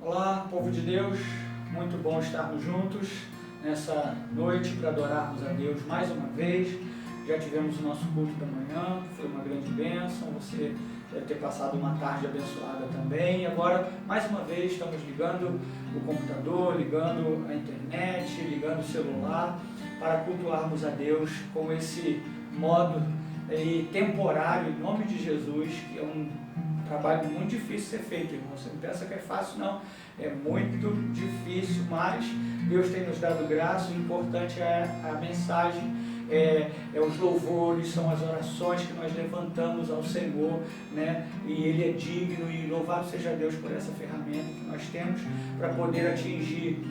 Olá, povo de Deus, muito bom estarmos juntos nessa noite para adorarmos a Deus mais uma vez. Já tivemos o nosso culto da manhã, que foi uma grande bênção, você deve ter passado uma tarde abençoada também. E agora, mais uma vez, estamos ligando o computador, ligando a internet, ligando o celular para cultuarmos a Deus com esse modo temporário, em nome de Jesus, que é um trabalho muito difícil de ser feito, irmão. Você não pensa que é fácil, não. É muito difícil, mas Deus tem nos dado graça. O importante é a mensagem, é os louvores, são as orações que nós levantamos ao Senhor, né? E Ele é digno, e louvado seja Deus por essa ferramenta que nós temos para poder atingir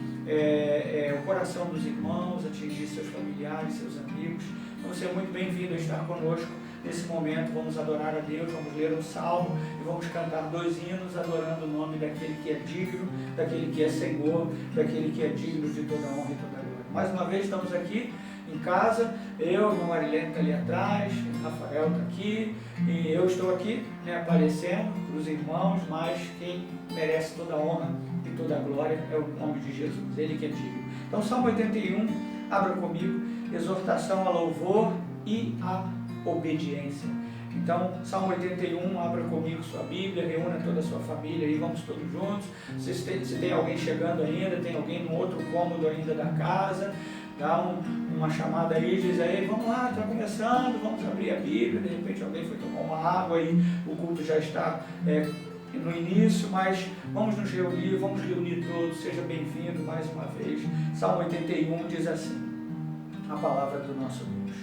o coração dos irmãos, atingir seus familiares, seus amigos. Então você é muito bem-vindo a estar conosco nesse momento. Vamos adorar a Deus, vamos ler um salmo e vamos cantar 2 hinos adorando o nome daquele que é digno, daquele que é Senhor, daquele que é digno de toda honra e toda glória. Mais uma vez estamos aqui em casa, eu, a Marilene está ali atrás, o Rafael está aqui, e eu estou aqui, né, aparecendo para os irmãos, mas quem merece toda a honra e toda a glória é o nome de Jesus, Ele que é digno. Então, Salmo 81, abra comigo, exortação a louvor e a obediência. Então, Salmo 81, abra comigo sua Bíblia, reúna toda a sua família e vamos todos juntos. Se tem alguém chegando ainda, tem alguém no outro cômodo ainda da casa, dá uma chamada aí, diz aí, vamos lá, está começando, vamos abrir a Bíblia. De repente alguém foi tomar uma água e o culto já está no início, mas vamos nos reunir, vamos reunir todos, seja bem-vindo mais uma vez. Salmo 81 diz assim, a palavra do nosso Deus: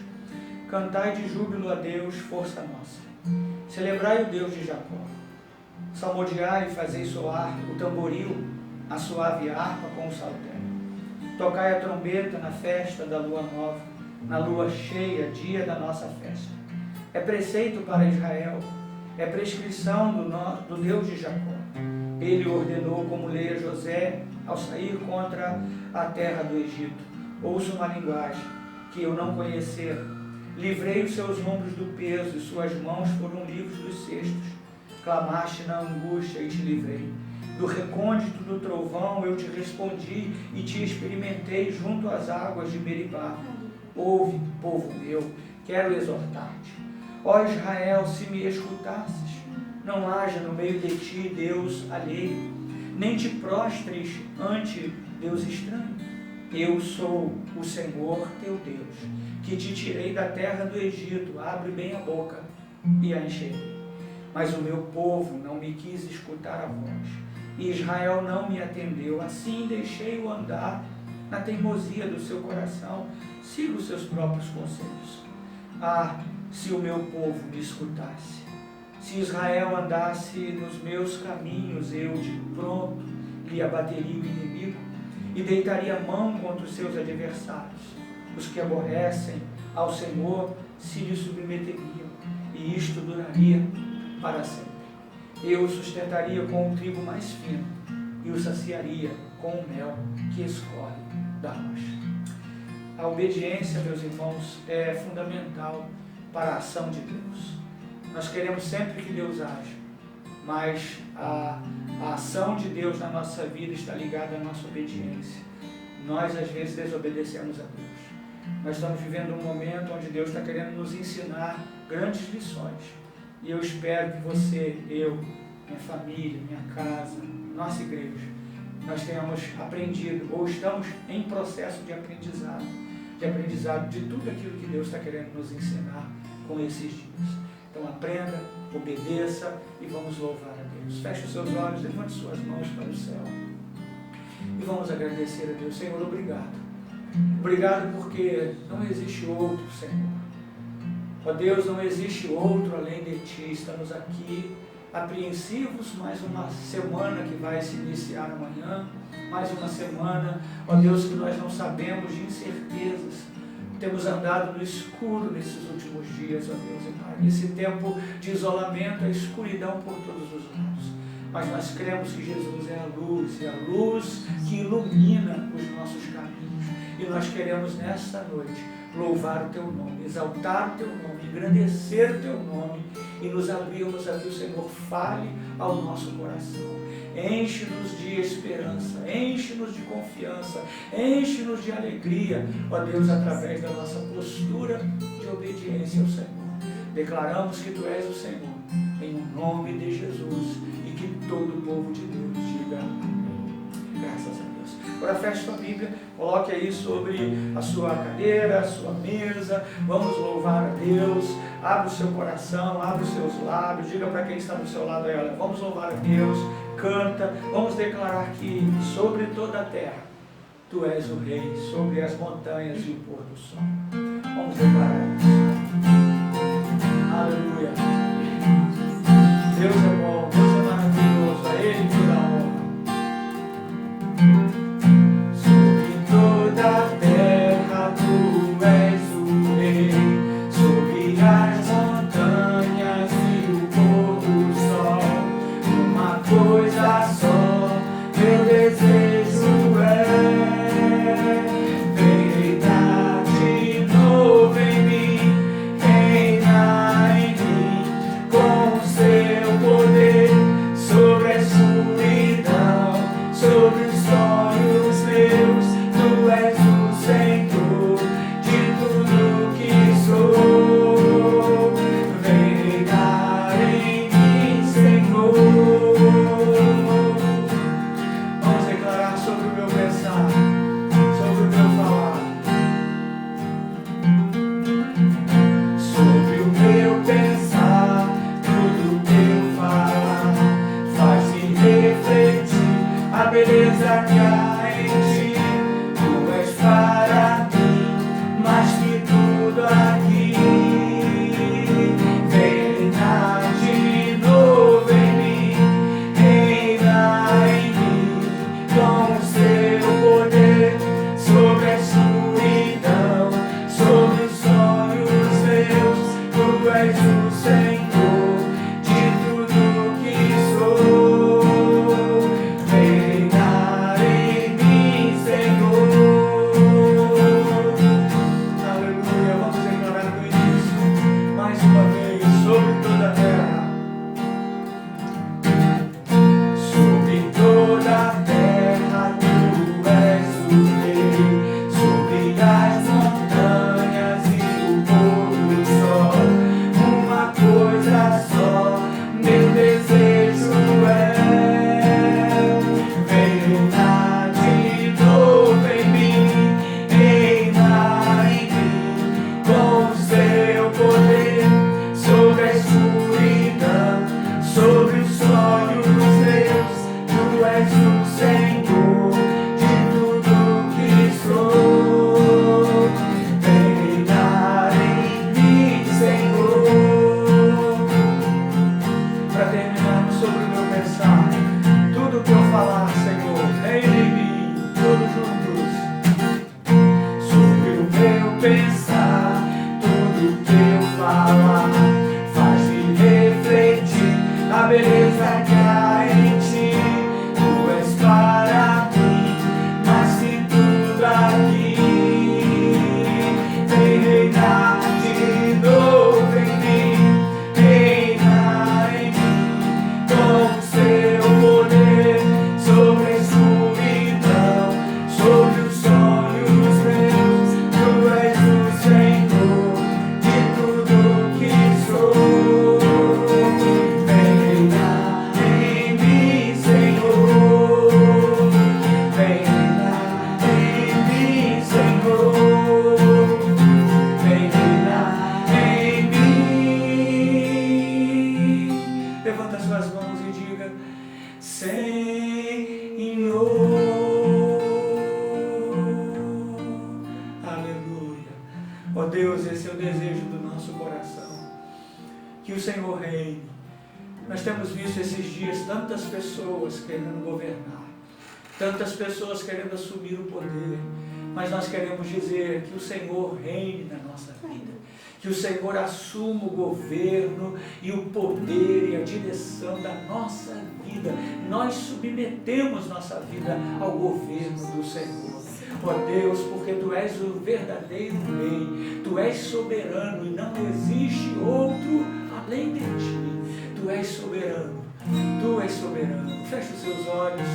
cantai de júbilo a Deus, força nossa, celebrai o Deus de Jacó, salmodiai e fazei soar o tamboril, a suave harpa com o saltério, tocai a trombeta na festa da lua nova, na lua cheia, dia da nossa festa. É preceito para Israel, é prescrição do Deus de Jacó. Ele ordenou como lei a José ao sair contra a terra do Egito. Ouço uma linguagem que eu não conhecer. Livrei os seus ombros do peso e suas mãos foram livres dos cestos. Clamaste na angústia e te livrei. Do recôndito do trovão eu te respondi e te experimentei junto às águas de Meribá. Ouve, povo meu, quero exortar-te. Ó Israel, se me escutasses, não haja no meio de ti Deus alheio, nem te prostres ante Deus estranho. Eu sou o Senhor teu Deus, que te tirei da terra do Egito. Abre bem a boca e a encherei. Mas o meu povo não me quis escutar a voz, e Israel não me atendeu. Assim deixei-o andar na teimosia do seu coração. Siga os seus próprios conselhos. Ah, se o meu povo me escutasse, se Israel andasse nos meus caminhos, eu de pronto lhe abateria o inimigo e deitaria a mão contra os seus adversários. Os que aborrecem ao Senhor se lhe submeteriam, e isto duraria para sempre. Eu o sustentaria com o trigo mais fino e o saciaria com o mel que escorre da rocha. A obediência, meus irmãos, é fundamental para a ação de Deus. Nós queremos sempre que Deus age, mas a ação de Deus na nossa vida está ligada à nossa obediência. Nós, às vezes, desobedecemos a Deus. Nós estamos vivendo um momento onde Deus está querendo nos ensinar grandes lições. E eu espero que você, eu, minha família, minha casa, nossa igreja, nós tenhamos aprendido, ou estamos em processo de aprendizado de tudo aquilo que Deus está querendo nos ensinar com esses dias. Então aprenda, obedeça e vamos louvar a Deus. Feche os seus olhos, levante suas mãos para o céu e vamos agradecer a Deus. Senhor, obrigado. Obrigado porque não existe outro, Senhor. Ó Deus, não existe outro além de Ti. Estamos aqui apreensivos, mais uma semana que vai se iniciar amanhã, mais uma semana, ó Deus, que nós não sabemos, de incertezas. Temos andado no escuro nesses últimos dias, ó Deus e Pai. Nesse tempo de isolamento, a escuridão por todos os lados. Mas nós cremos que Jesus é a luz que ilumina os nossos caminhos. E nós queremos nesta noite louvar o Teu nome, exaltar o Teu nome, engrandecer o Teu nome e nos abrirmos a que o Senhor fale ao nosso coração. Enche-nos de esperança, enche-nos de confiança, enche-nos de alegria, ó Deus, através da nossa postura de obediência ao Senhor. Declaramos que Tu és o Senhor, em nome de Jesus, e que todo o povo de Deus diga amém. Graças a Deus. Agora feche sua Bíblia, coloque aí sobre a sua cadeira, a sua mesa, vamos louvar a Deus. Abra o seu coração, abra os seus lábios, diga para quem está do seu lado aí, olha, vamos louvar a Deus, canta, vamos declarar que sobre toda a terra Tu és o Rei, sobre as montanhas e o pôr do sol. Vamos declarar isso. Aleluia. Deus é bom, Deus é maravilhoso, a Ele toda a honra. Sobre toda a terra Tu és o Rei, sobre as montanhas e o pôr do sol. Uma coisa só, meu desejo é reinar de novo em mim, reinar em mim com o Seu poder sobre a escuridão, sobre os sonhos meus. Tu és o Senhor de tudo que sou. Vem reinar em mim, Senhor. Vamos declarar sobre o meu pensar, sobre o meu falar, sobre o meu pensar, tudo que eu falar, faz-me refletir a beleza que há em Ti. Tu és para mim mais que tudo aqui. Vem reinar de novo em mim, reinar em mim com o Seu poder sobre a escuridão, sobre os sonhos meus. Tu és o Senhor de tudo que sou. Vem reinar em mim, Senhor. Aleluia. Vamos declarar no início, mais uma vez, sobre toda a terra. Sobre toda a terra Tu és o Rei, sobre as montanhas e o pôr do sol. Uma coisa só, meu desejo é reinar de novo em mim, reinar em mim com o Seu poder sobre a escuridão, sobre os sonhos meus. Tu és o Senhor de tudo que sou. Vem reinar em mim, Senhor. Para terminarmos, sobre o meu pensar, tudo que eu falar, Senhor, reina em mim, todos juntos. Sobre o meu pensar, tudo que eu falar, faz-me refletir a beleza que há em Ti. Tu és para mim mais que tudo aqui. Vem reinar de novo em mim, reinar em mim com o Seu poder sobre a escuridão, sobre os sonhos meus. Tu és o Senhor de tudo que sou. Vem reinar em mim, Senhor. Vem reinar em mim, Senhor. Vem reinar em mim. Levanta suas mãos e diga: Senhor. Aleluia. Ó Deus, esse é o desejo do nosso coração, que o Senhor reine. Nós temos visto esses dias tantas pessoas querendo governar, tantas pessoas querendo assumir o poder, mas nós queremos dizer que o Senhor reine na nossa vida, que o Senhor assuma o governo e o poder e a direção da nossa vida. Nós submetemos nossa vida ao governo do Senhor. Ó Deus, porque Tu és o verdadeiro Rei, Tu és soberano e não existe outro além de Ti. Tu és soberano. Tu és soberano. Feche os seus olhos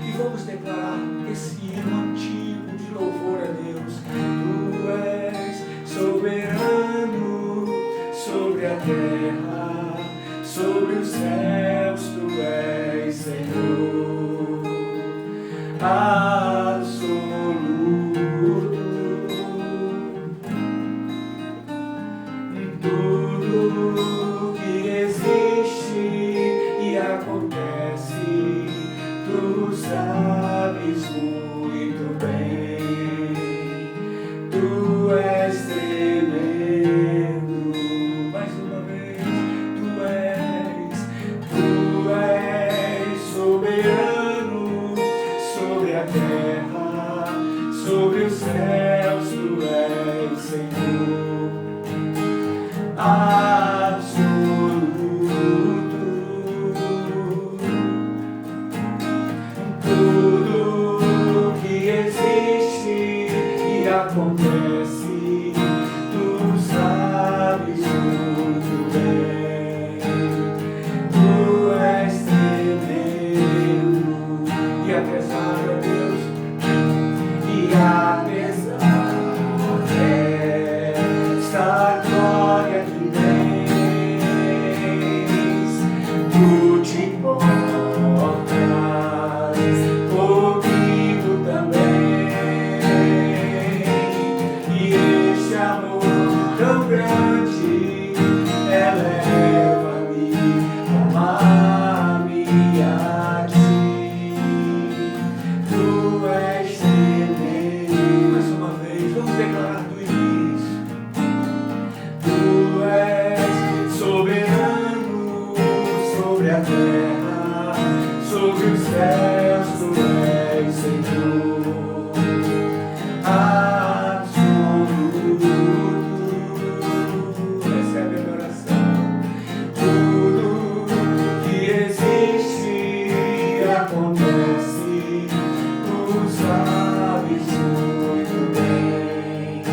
e vamos declarar esse hino antigo de louvor a Deus. Tu és soberano sobre a terra, sobre os céus, tu és Senhor absoluto. Tudo que existe e acontece, tu sabes muito bem. Tu és tremendo. Mais uma vez, tu és soberano sobre a terra, sobre os céus, tu és Senhor absoluto. Tudo que existe e acontece, tu sabes muito bem. Tu és tremendo. E apesar de Deus, e apesar desta glória que tens, tu te importas comigo também. E este amor tão grande eleva-me, amar-me a ti. Tu és tremendo. Mais uma vez, vamos declarar do início. Tu és soberano sobre a terra, sobre os céus, tu és Senhor absoluto. Recebe a minha oração. Tudo que existe e acontece, tu sabes muito bem.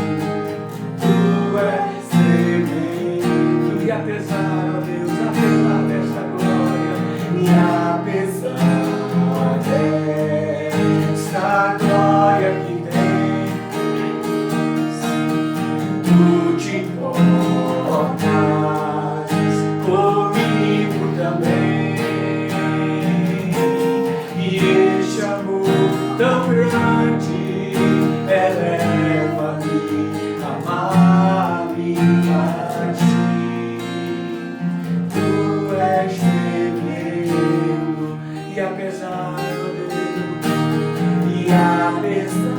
Tu és tremendo. E apesar, ó Deus, apesar desta glória, e apesar desta glória que tens, tu te importas comigo também. E este amor tão grande eleva-me, amar-me a ti. Tu és tremendo. E apesar, ó Deus, e apesar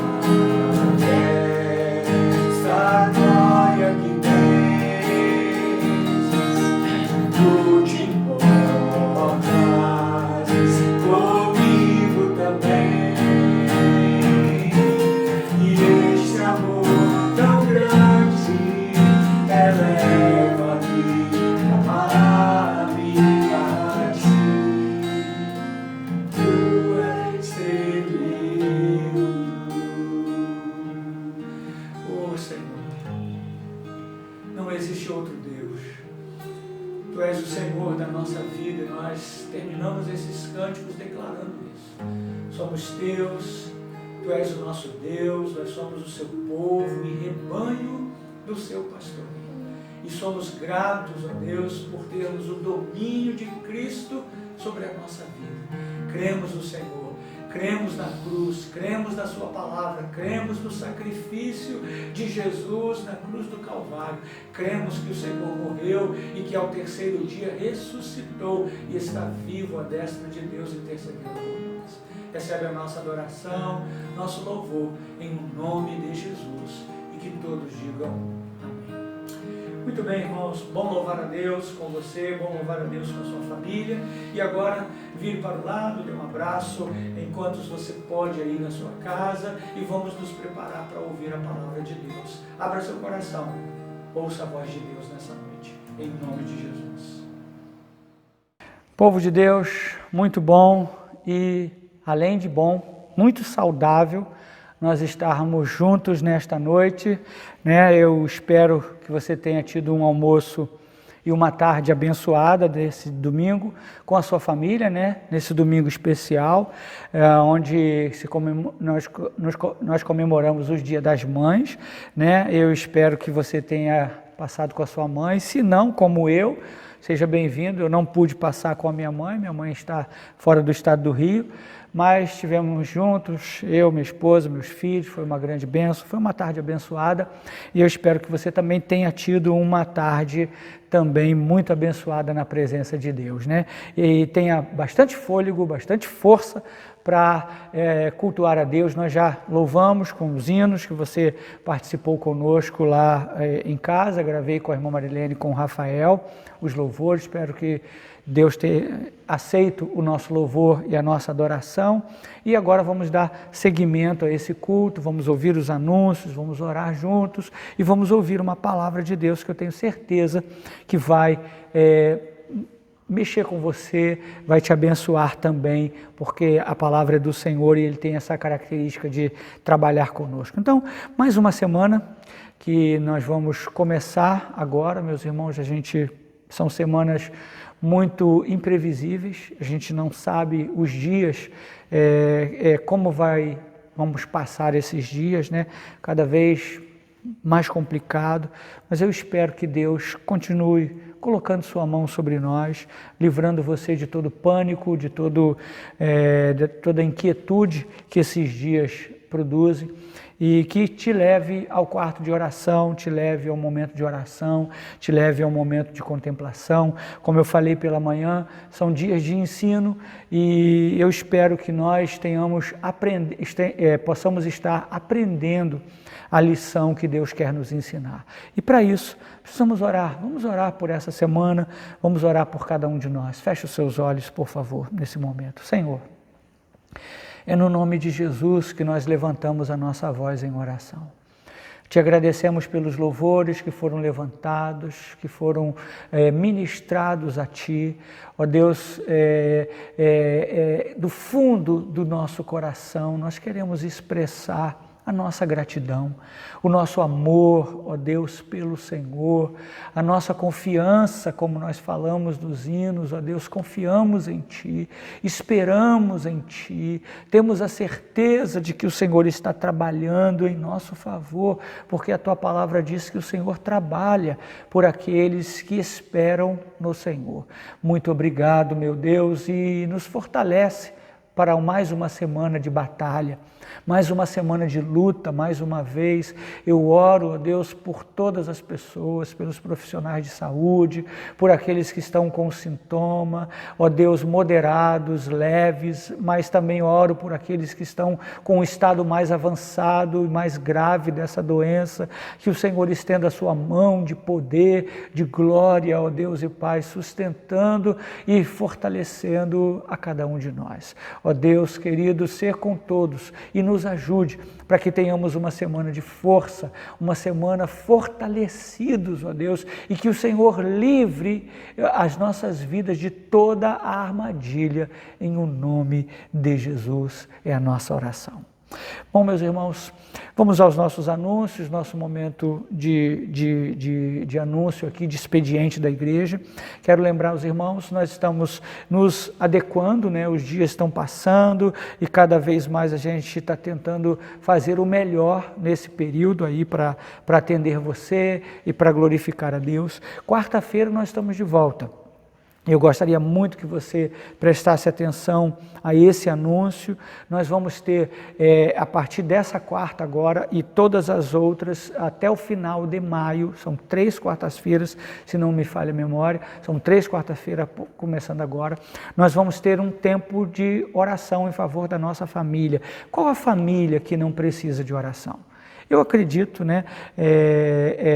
desta glória que tens, tu te importas comigo também. E este amor tão grande eleva-me, amar-me a ti. Tu és tremendo. Oh Senhor, não existe outro Deus. Tu és o Senhor da nossa vida e nós terminamos esses cânticos declarando isso. Somos teus, tu és o nosso Deus, nós somos o seu povo e rebanho do seu pastoreio. E somos gratos a Deus por termos o domínio de Cristo sobre a nossa vida. Cremos no Senhor, cremos na cruz, cremos na sua palavra, cremos no sacrifício de Jesus na cruz do Calvário. Cremos que o Senhor morreu e que ao terceiro dia ressuscitou e está vivo à destra de Deus intercedendo por nós. Recebe a nossa adoração, nosso louvor, em nome de Jesus, e que todos digam amém. Muito bem, irmãos, bom louvar a Deus com você, bom louvar a Deus com a sua família. E agora, vire para o lado, dê um abraço, enquanto você pode aí na sua casa, e vamos nos preparar para ouvir a palavra de Deus. Abra seu coração, ouça a voz de Deus nessa noite, em nome de Jesus. Povo de Deus, muito bom e, além de bom, muito saudável nós estarmos juntos nesta noite, né? Eu espero que você tenha tido um almoço e uma tarde abençoada desse domingo com a sua família, né? Nesse domingo especial, onde nós comemoramos os Dias das Mães, né? Eu espero que você tenha passado com a sua mãe, se não, como eu, seja bem-vindo. Eu não pude passar com a minha mãe está fora do estado do Rio, mas estivemos juntos, eu, minha esposa, meus filhos, foi uma grande bênção, foi uma tarde abençoada, e eu espero que você também tenha tido uma tarde também muito abençoada na presença de Deus, né? E tenha bastante fôlego, bastante força para cultuar a Deus. Nós já louvamos com os hinos que você participou conosco lá em casa, gravei com a irmã Marilene e com o Rafael os louvores. Espero que Deus tenha aceito o nosso louvor e a nossa adoração. E agora vamos dar seguimento a esse culto, vamos ouvir os anúncios, vamos orar juntos e vamos ouvir uma palavra de Deus que eu tenho certeza que vai mexer com você, vai te abençoar também, porque a palavra é do Senhor e Ele tem essa característica de trabalhar conosco. Então, mais uma semana que nós vamos começar agora, meus irmãos. São semanas muito imprevisíveis, a gente não sabe os dias, como vamos passar esses dias, né? Cada vez mais complicado, mas eu espero que Deus continue colocando sua mão sobre nós, livrando você de todo pânico, de toda inquietude que esses dias produzem, e que te leve ao quarto de oração, te leve ao momento de oração, te leve ao momento de contemplação. Como eu falei pela manhã, são dias de ensino, e eu espero que nós possamos estar aprendendo a lição que Deus quer nos ensinar. E para isso, precisamos orar. Vamos orar por essa semana, vamos orar por cada um de nós. Feche os seus olhos, por favor, nesse momento. Senhor, é no nome de Jesus que nós levantamos a nossa voz em oração. Te agradecemos pelos louvores que foram levantados, que foram ministrados a Ti. Ó Deus, do fundo do nosso coração, nós queremos expressar a nossa gratidão, o nosso amor, ó Deus, pelo Senhor, a nossa confiança, como nós falamos nos hinos, ó Deus, confiamos em Ti, esperamos em Ti, temos a certeza de que o Senhor está trabalhando em nosso favor, porque a Tua palavra diz que o Senhor trabalha por aqueles que esperam no Senhor. Muito obrigado, meu Deus, e nos fortalece para mais uma semana de batalha, mais uma semana de luta. Mais uma vez eu oro, ó Deus, por todas as pessoas, pelos profissionais de saúde, por aqueles que estão com sintoma, ó Deus, moderados, leves, mas também oro por aqueles que estão com um estado mais avançado e mais grave dessa doença, que o Senhor estenda a sua mão de poder, de glória, ó Deus e Pai, sustentando e fortalecendo a cada um de nós. Ó Deus querido, ser com todos e nos ajude para que tenhamos uma semana de força, uma semana fortalecidos, ó Deus, e que o Senhor livre as nossas vidas de toda a armadilha, em o nome de Jesus, é a nossa oração. Bom, meus irmãos, vamos aos nossos anúncios, nosso momento de anúncio aqui, de expediente da igreja. Quero lembrar os irmãos, nós estamos nos adequando, né? Os dias estão passando e cada vez mais a gente está tentando fazer o melhor nesse período aí para atender você e para glorificar a Deus. Quarta-feira nós estamos de volta. Eu gostaria muito que você prestasse atenção a esse anúncio. Nós vamos ter, a partir dessa quarta agora e todas as outras, até o final de maio, são 3 quartas-feiras, se não me falha a memória, são 3 quartas-feiras começando agora, nós vamos ter um tempo de oração em favor da nossa família. Qual a família que não precisa de oração? Eu acredito, né,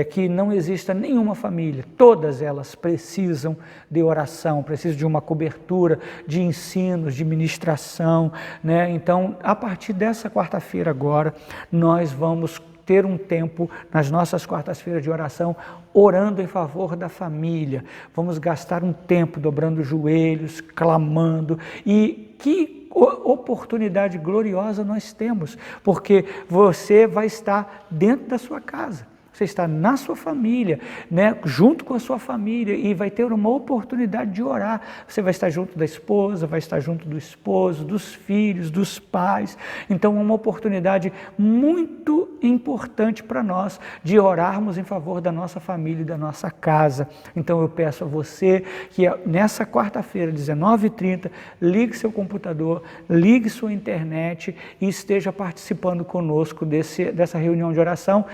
que não exista nenhuma família, todas elas precisam de oração, precisam de uma cobertura, de ensinos, de ministração, né? Então, a partir dessa quarta-feira agora, nós vamos ter um tempo nas nossas quartas-feiras de oração, orando em favor da família. Vamos gastar um tempo dobrando os joelhos, clamando, e que oportunidade gloriosa nós temos, porque você vai estar dentro da sua casa. Você está na sua família, né, junto com a sua família, e vai ter uma oportunidade de orar. Você vai estar junto da esposa, vai estar junto do esposo, dos filhos, dos pais. Então é uma oportunidade muito importante para nós de orarmos em favor da nossa família e da nossa casa. Então eu peço a você que nessa quarta-feira, 19h30, ligue seu computador, ligue sua internet e esteja participando conosco dessa reunião de oração,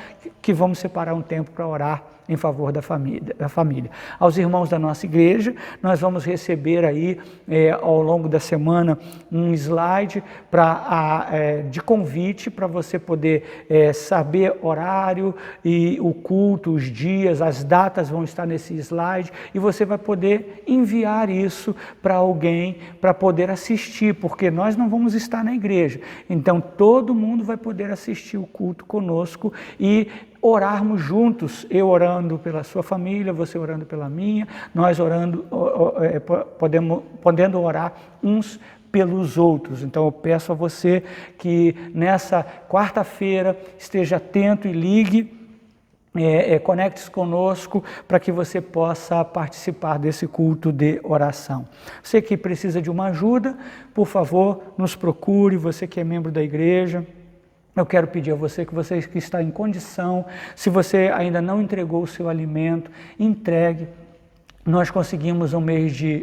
que vamos separar um tempo para orar em favor da família. Aos irmãos da nossa igreja, nós vamos receber aí, ao longo da semana, um slide de convite para você poder saber horário e o culto, os dias, as datas vão estar nesse slide, e você vai poder enviar isso para alguém para poder assistir, porque nós não vamos estar na igreja. Então todo mundo vai poder assistir o culto conosco e orarmos juntos, eu orando pela sua família, você orando pela minha, nós orando, podendo orar uns pelos outros. Então eu peço a você que nessa quarta-feira esteja atento e ligue, conecte-se conosco para que você possa participar desse culto de oração. Você que precisa de uma ajuda, por favor, nos procure, você que é membro da igreja. Eu quero pedir a você que está em condição, se você ainda não entregou o seu alimento, entregue. Nós conseguimos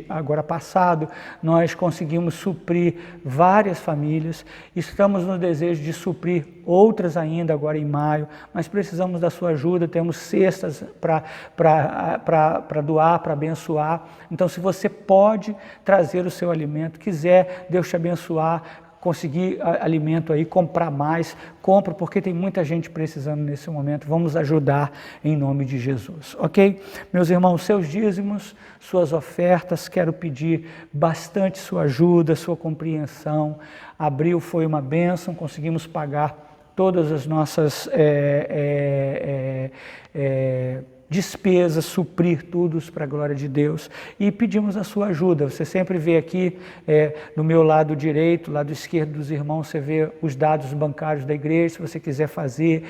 agora passado, nós conseguimos suprir várias famílias, estamos no desejo de suprir outras ainda agora em maio, mas precisamos da sua ajuda, temos cestas para doar, para abençoar. Então se você pode trazer o seu alimento, quiser Deus te abençoar, conseguir alimento aí, comprar mais, compra, porque tem muita gente precisando nesse momento. Vamos ajudar em nome de Jesus, ok? Meus irmãos, seus dízimos, suas ofertas, quero pedir bastante sua ajuda, sua compreensão. Abril foi uma bênção, conseguimos pagar todas as nossas despesas, suprir tudo para a glória de Deus, e pedimos a sua ajuda. Você sempre vê aqui do meu lado direito, lado esquerdo dos irmãos, você vê os dados bancários da igreja. Se você quiser fazer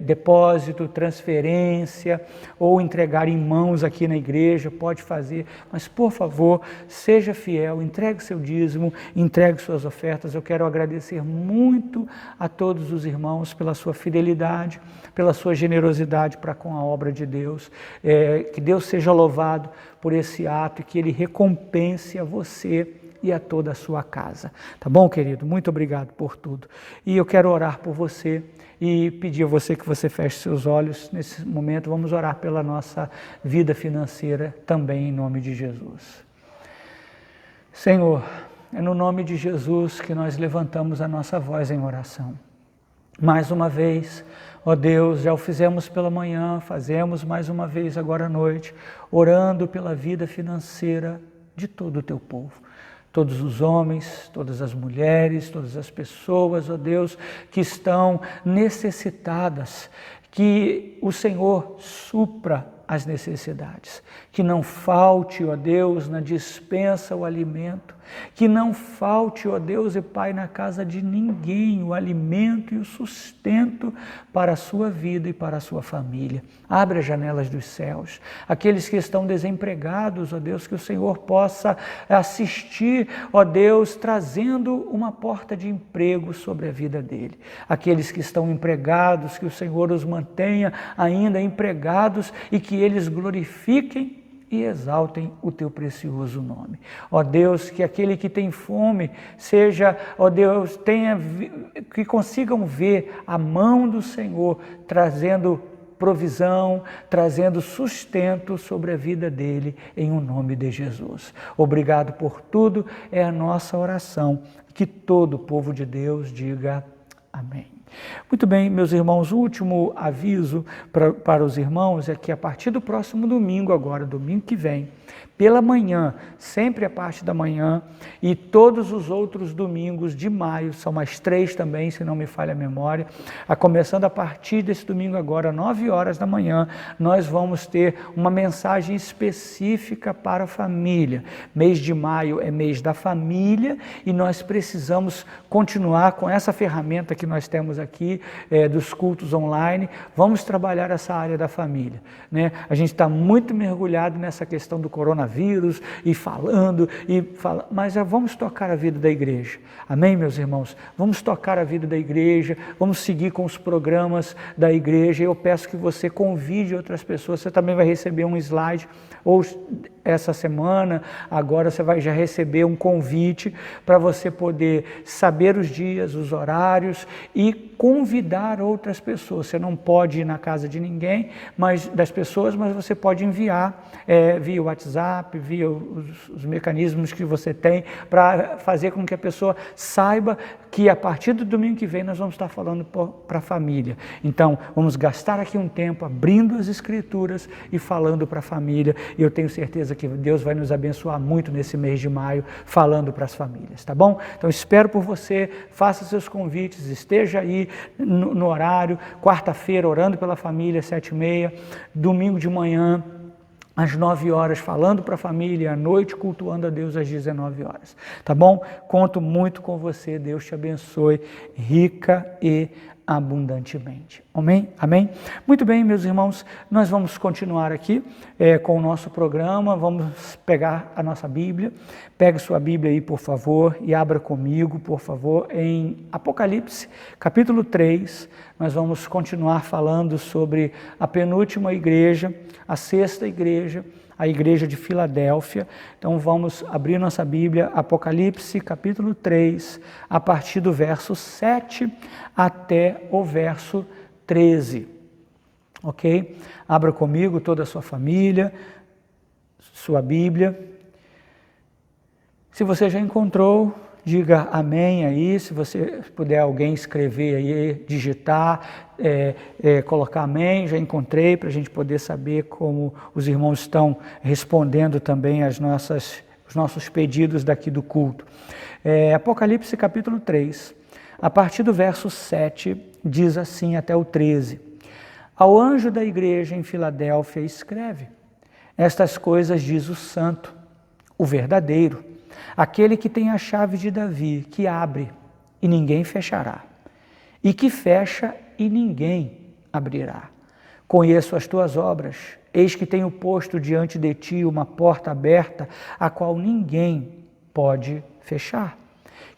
depósito, transferência ou entregar em mãos aqui na igreja, pode fazer, mas por favor, seja fiel, entregue seu dízimo, entregue suas ofertas. Eu quero agradecer muito a todos os irmãos pela sua fidelidade, pela sua generosidade para com a obra de Deus. Que Deus seja louvado por esse ato e que Ele recompense a você e a toda a sua casa. Tá bom, querido? Muito obrigado por tudo. E eu quero orar por você e pedir a você que você feche seus olhos. Nesse momento vamos orar pela nossa vida financeira também, em nome de Jesus. Senhor, é no nome de Jesus que nós levantamos a nossa voz em oração. Mais uma vez, ó Deus, já o fizemos pela manhã, fazemos mais uma vez agora à noite, orando pela vida financeira de todo o teu povo. Todos os homens, todas as mulheres, todas as pessoas, ó Deus, que estão necessitadas, que o Senhor supra as necessidades, que não falte, ó Deus, na despensa o alimento, que não falte, ó Deus e Pai, na casa de ninguém o alimento e o sustento para a sua vida e para a sua família. Abre as janelas dos céus. Aqueles que estão desempregados, ó Deus, que o Senhor possa assistir, ó Deus, trazendo uma porta de emprego sobre a vida dele. Aqueles que estão empregados, que o Senhor os mantenha ainda empregados e que eles glorifiquem e exaltem o teu precioso nome. Ó Deus, que aquele que tem fome seja, ó Deus, que consigam ver a mão do Senhor trazendo provisão, trazendo sustento sobre a vida dele, em o nome de Jesus. Obrigado por tudo, é a nossa oração. Que todo o povo de Deus diga amém. Muito bem, meus irmãos, o último aviso para os irmãos é que a partir do próximo domingo agora, domingo que vem, pela manhã, sempre a parte da manhã, e todos os outros domingos de maio, são mais 3 também, se não me falha a memória, começando a partir desse domingo agora, 9 horas da manhã, nós vamos ter uma mensagem específica para a família. Mês de maio é mês da família e nós precisamos continuar com essa ferramenta que nós temos aqui, dos cultos online, vamos trabalhar essa área da família, né? A gente está muito mergulhado nessa questão do coronavírus e falando, mas já vamos tocar a vida da igreja, amém, meus irmãos? Vamos tocar a vida da igreja, vamos seguir com os programas da igreja. Eu peço que você convide outras pessoas, você também vai receber um slide, ou essa semana, agora você vai já receber um convite para você poder saber os dias, os horários e convidar outras pessoas. Você não pode ir na casa de ninguém, mas você pode enviar via WhatsApp, via os mecanismos que você tem para fazer com que a pessoa saiba que a partir do domingo que vem nós vamos estar falando para a família. Então, vamos gastar aqui um tempo abrindo as Escrituras e falando para a família, e eu tenho certeza que Deus vai nos abençoar muito nesse mês de maio, falando para as famílias, tá bom? Então, espero por você, faça seus convites, esteja aí no horário, quarta-feira orando pela família, 7h30, domingo de manhã, às 9 horas, falando para a família, à noite, cultuando a Deus às 19 horas. Tá bom? Conto muito com você. Deus te abençoe rica e abundantemente. Amém? Amém? Muito bem, meus irmãos, nós vamos continuar aqui com o nosso programa. Vamos pegar a nossa Bíblia. Pegue sua Bíblia aí, por favor, e abra comigo, por favor, em Apocalipse, capítulo 3. Nós vamos continuar falando sobre a penúltima igreja, a sexta igreja, a igreja de Filadélfia. Então vamos abrir nossa Bíblia, Apocalipse capítulo 3, a partir do verso 7 até o verso 13. Ok? Abra comigo, toda a sua família, sua Bíblia. Se você já encontrou, diga amém aí. Se você puder alguém escrever aí, digitar, colocar amém, já encontrei, para a gente poder saber como os irmãos estão respondendo também os nossos pedidos daqui do culto. Apocalipse capítulo 3, a partir do verso 7, diz assim até o 13. Ao anjo da igreja em Filadélfia escreve: estas coisas diz o santo, o verdadeiro, aquele que tem a chave de Davi, que abre e ninguém fechará, e que fecha e ninguém abrirá. Conheço as tuas obras, eis que tenho posto diante de ti uma porta aberta, a qual ninguém pode fechar.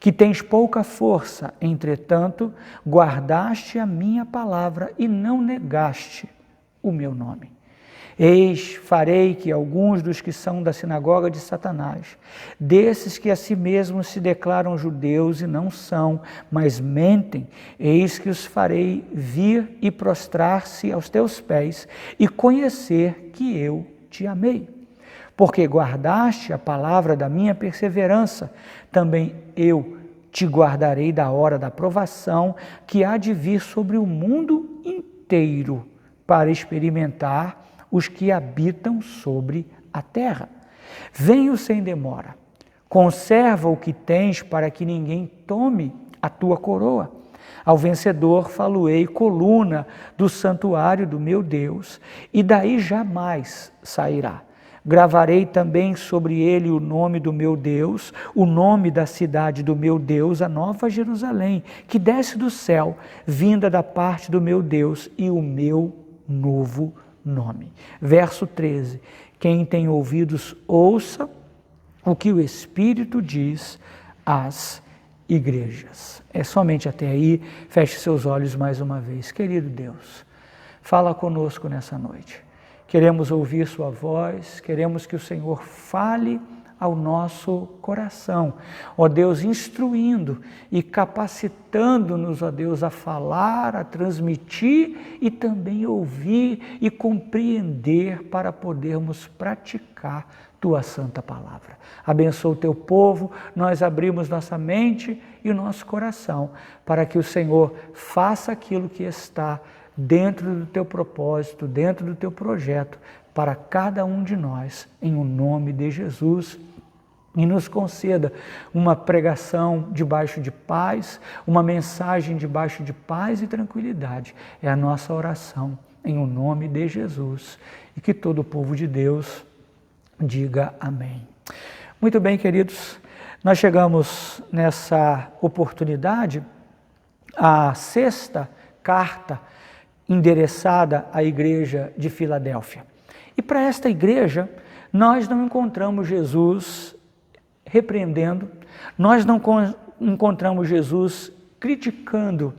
Que tens pouca força, entretanto, guardaste a minha palavra e não negaste o meu nome. Eis, farei que alguns dos que são da sinagoga de Satanás, desses que a si mesmos se declaram judeus e não são, mas mentem, eis que os farei vir e prostrar-se aos teus pés e conhecer que eu te amei. Porque guardaste a palavra da minha perseverança, também eu te guardarei da hora da provação que há de vir sobre o mundo inteiro para experimentar os que habitam sobre a terra. Venho sem demora, conserva o que tens para que ninguém tome a tua coroa. Ao vencedor faloei coluna do santuário do meu Deus, e daí jamais sairá. Gravarei também sobre ele o nome do meu Deus, o nome da cidade do meu Deus, a nova Jerusalém, que desce do céu, vinda da parte do meu Deus, e o meu novo nome. Verso 13. Quem tem ouvidos, ouça o que o Espírito diz às igrejas. É somente até aí. Feche seus olhos mais uma vez. Querido Deus, fala conosco nessa noite. Queremos ouvir sua voz, queremos que o Senhor fale ao nosso coração, ó Deus, instruindo e capacitando-nos, ó Deus, a falar, a transmitir e também ouvir e compreender para podermos praticar tua santa palavra. Abençoa o teu povo, nós abrimos nossa mente e o nosso coração para que o Senhor faça aquilo que está dentro do teu propósito, dentro do teu projeto, para cada um de nós, em o nome de Jesus, e nos conceda uma pregação debaixo de paz, uma mensagem debaixo de paz e tranquilidade. É a nossa oração, em o nome de Jesus, e que todo o povo de Deus diga amém. Muito bem, queridos, nós chegamos nessa oportunidade à 6ª carta endereçada à igreja de Filadélfia. E para esta igreja, nós não encontramos Jesus repreendendo, nós não encontramos Jesus criticando.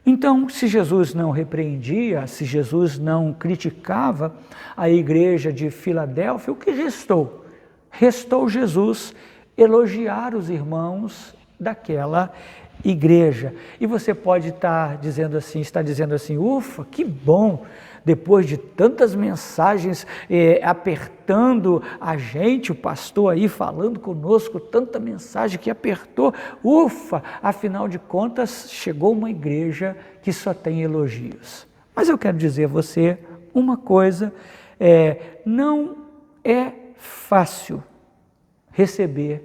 Então, se Jesus não repreendia, se Jesus não criticava a igreja de Filadélfia, o que restou? Restou Jesus elogiar os irmãos daquela igreja. E você pode estar dizendo assim, ufa, que bom, depois de tantas mensagens apertando a gente, o pastor aí falando conosco, tanta mensagem que apertou, ufa, afinal de contas chegou uma igreja que só tem elogios. Mas eu quero dizer a você uma coisa, não é fácil receber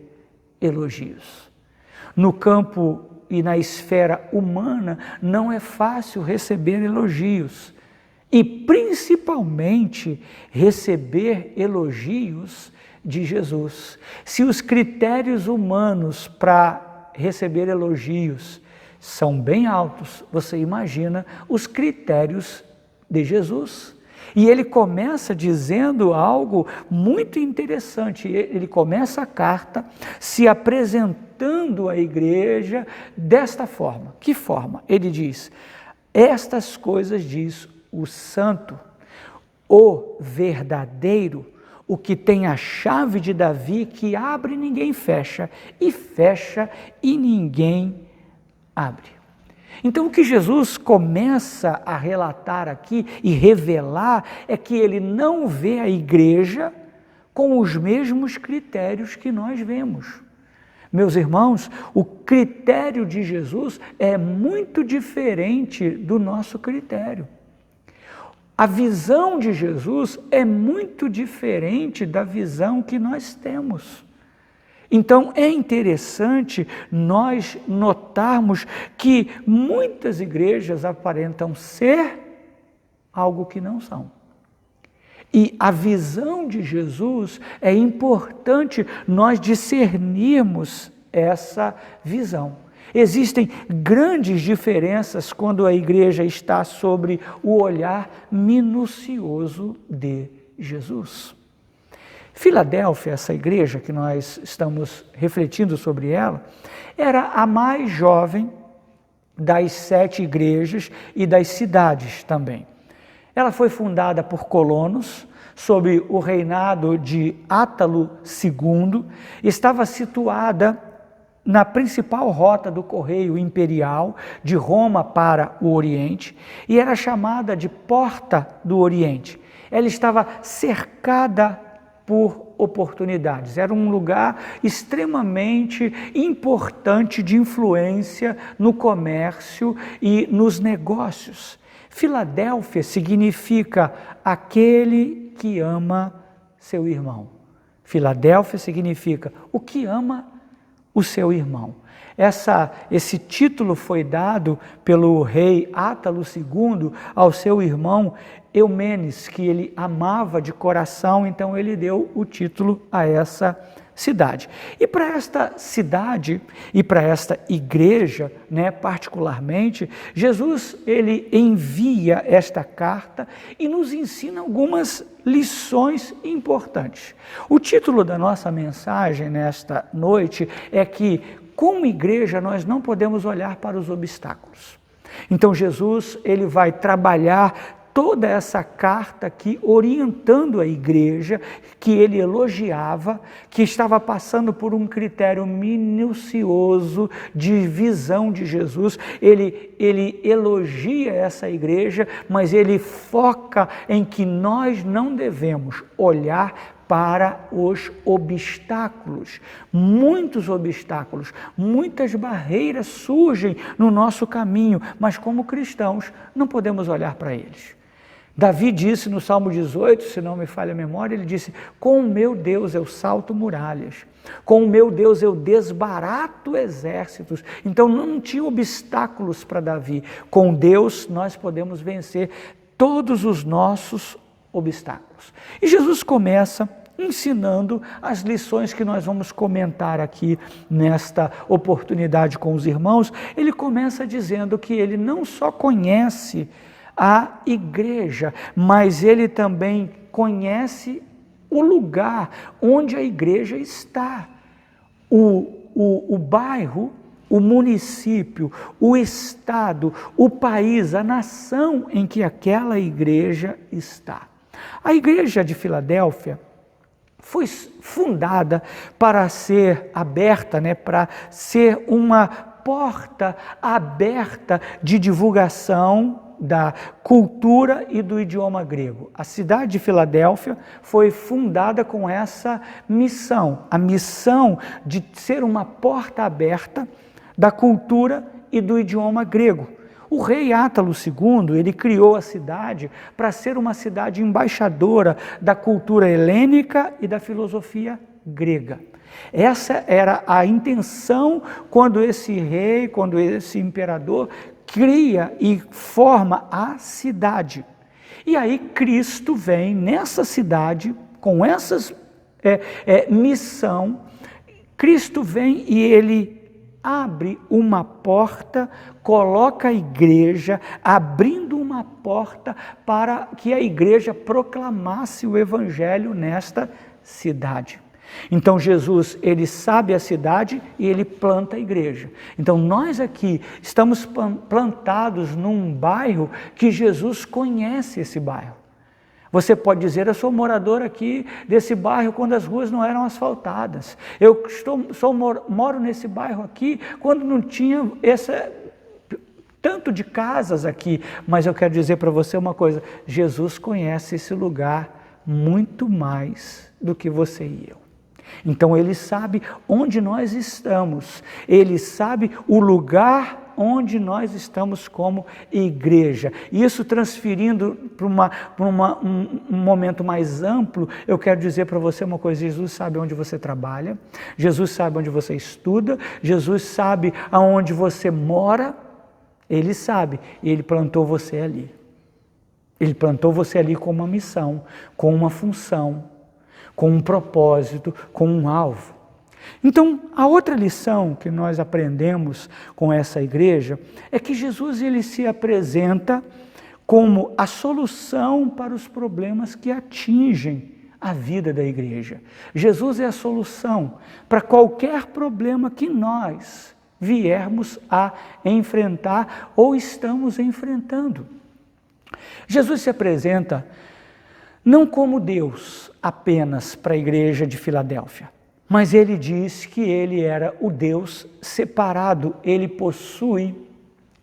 elogios. No campo e na esfera humana, não é fácil receber elogios. E principalmente receber elogios de Jesus. Se os critérios humanos para receber elogios são bem altos, você imagina os critérios de Jesus. E ele começa dizendo algo muito interessante. Ele começa a carta se apresentando à igreja desta forma. Que forma? Ele diz: estas coisas diz o santo, o verdadeiro, o que tem a chave de Davi, que abre e ninguém fecha, e fecha e ninguém abre. Então o que Jesus começa a relatar aqui e revelar é que ele não vê a igreja com os mesmos critérios que nós vemos. Meus irmãos, o critério de Jesus é muito diferente do nosso critério. A visão de Jesus é muito diferente da visão que nós temos. Então é interessante nós notarmos que muitas igrejas aparentam ser algo que não são. E a visão de Jesus é importante nós discernirmos essa visão. Existem grandes diferenças quando a igreja está sobre o olhar minucioso de Jesus. Filadélfia, essa igreja que nós estamos refletindo sobre ela, era a mais jovem das 7 igrejas e das cidades também. Ela foi fundada por colonos, sob o reinado de Átalo II, estava situada na principal rota do correio imperial de Roma para o Oriente e era chamada de Porta do Oriente. Ela estava cercada por oportunidades, era um lugar extremamente importante de influência no comércio e nos negócios. Filadélfia significa aquele que ama seu irmão. Filadélfia significa o que ama o seu irmão. Esse título foi dado pelo rei Átalo II ao seu irmão Eumenes, que ele amava de coração, então ele deu o título a essa cidade. E para esta cidade e para esta igreja, particularmente, Jesus ele envia esta carta e nos ensina algumas lições importantes. O título da nossa mensagem nesta noite é que, como igreja, nós não podemos olhar para os obstáculos. Então Jesus ele vai trabalhar toda essa carta aqui, orientando a igreja, que ele elogiava, que estava passando por um critério minucioso de visão de Jesus. Ele elogia essa igreja, mas ele foca em que nós não devemos olhar para os obstáculos. Muitos obstáculos, muitas barreiras surgem no nosso caminho, mas como cristãos não podemos olhar para eles. Davi disse no Salmo 18, se não me falha a memória, ele disse: com o meu Deus eu salto muralhas, com o meu Deus eu desbarato exércitos. Então não tinha obstáculos para Davi. Com Deus nós podemos vencer todos os nossos obstáculos. E Jesus começa ensinando as lições que nós vamos comentar aqui nesta oportunidade com os irmãos. Ele começa dizendo que ele não só conhece a igreja, mas ele também conhece o lugar onde a igreja está, o bairro, o município, o estado, o país, a nação em que aquela igreja está. A igreja de Filadélfia foi fundada para ser aberta, para ser uma porta aberta de divulgação da cultura e do idioma grego. A cidade de Filadélfia foi fundada com essa missão, a missão de ser uma porta aberta da cultura e do idioma grego. O rei Átalo II, ele criou a cidade para ser uma cidade embaixadora da cultura helênica e da filosofia grega. Essa era a intenção quando esse rei, quando esse imperador cria e forma a cidade. E aí Cristo vem nessa cidade, com essa missão, Cristo vem e ele abre uma porta, coloca a igreja, abrindo uma porta para que a igreja proclamasse o evangelho nesta cidade. Então Jesus, ele sabe a cidade e ele planta a igreja. Então nós aqui estamos plantados num bairro que Jesus conhece esse bairro. Você pode dizer: eu sou morador aqui desse bairro quando as ruas não eram asfaltadas. Eu moro nesse bairro aqui quando não tinha tanto de casas aqui. Mas eu quero dizer para você uma coisa: Jesus conhece esse lugar muito mais do que você e eu. Então ele sabe onde nós estamos, ele sabe o lugar onde nós estamos como igreja. Isso transferindo para um momento mais amplo, eu quero dizer para você uma coisa: Jesus sabe onde você trabalha, Jesus sabe onde você estuda, Jesus sabe aonde você mora, ele sabe, e ele plantou você ali. Ele plantou você ali com uma missão, com uma função, com um propósito, com um alvo. Então, a outra lição que nós aprendemos com essa igreja é que Jesus, ele se apresenta como a solução para os problemas que atingem a vida da igreja. Jesus é a solução para qualquer problema que nós viermos a enfrentar ou estamos enfrentando. Jesus se apresenta não como Deus apenas para a igreja de Filadélfia, mas ele diz que ele era o Deus separado, ele possui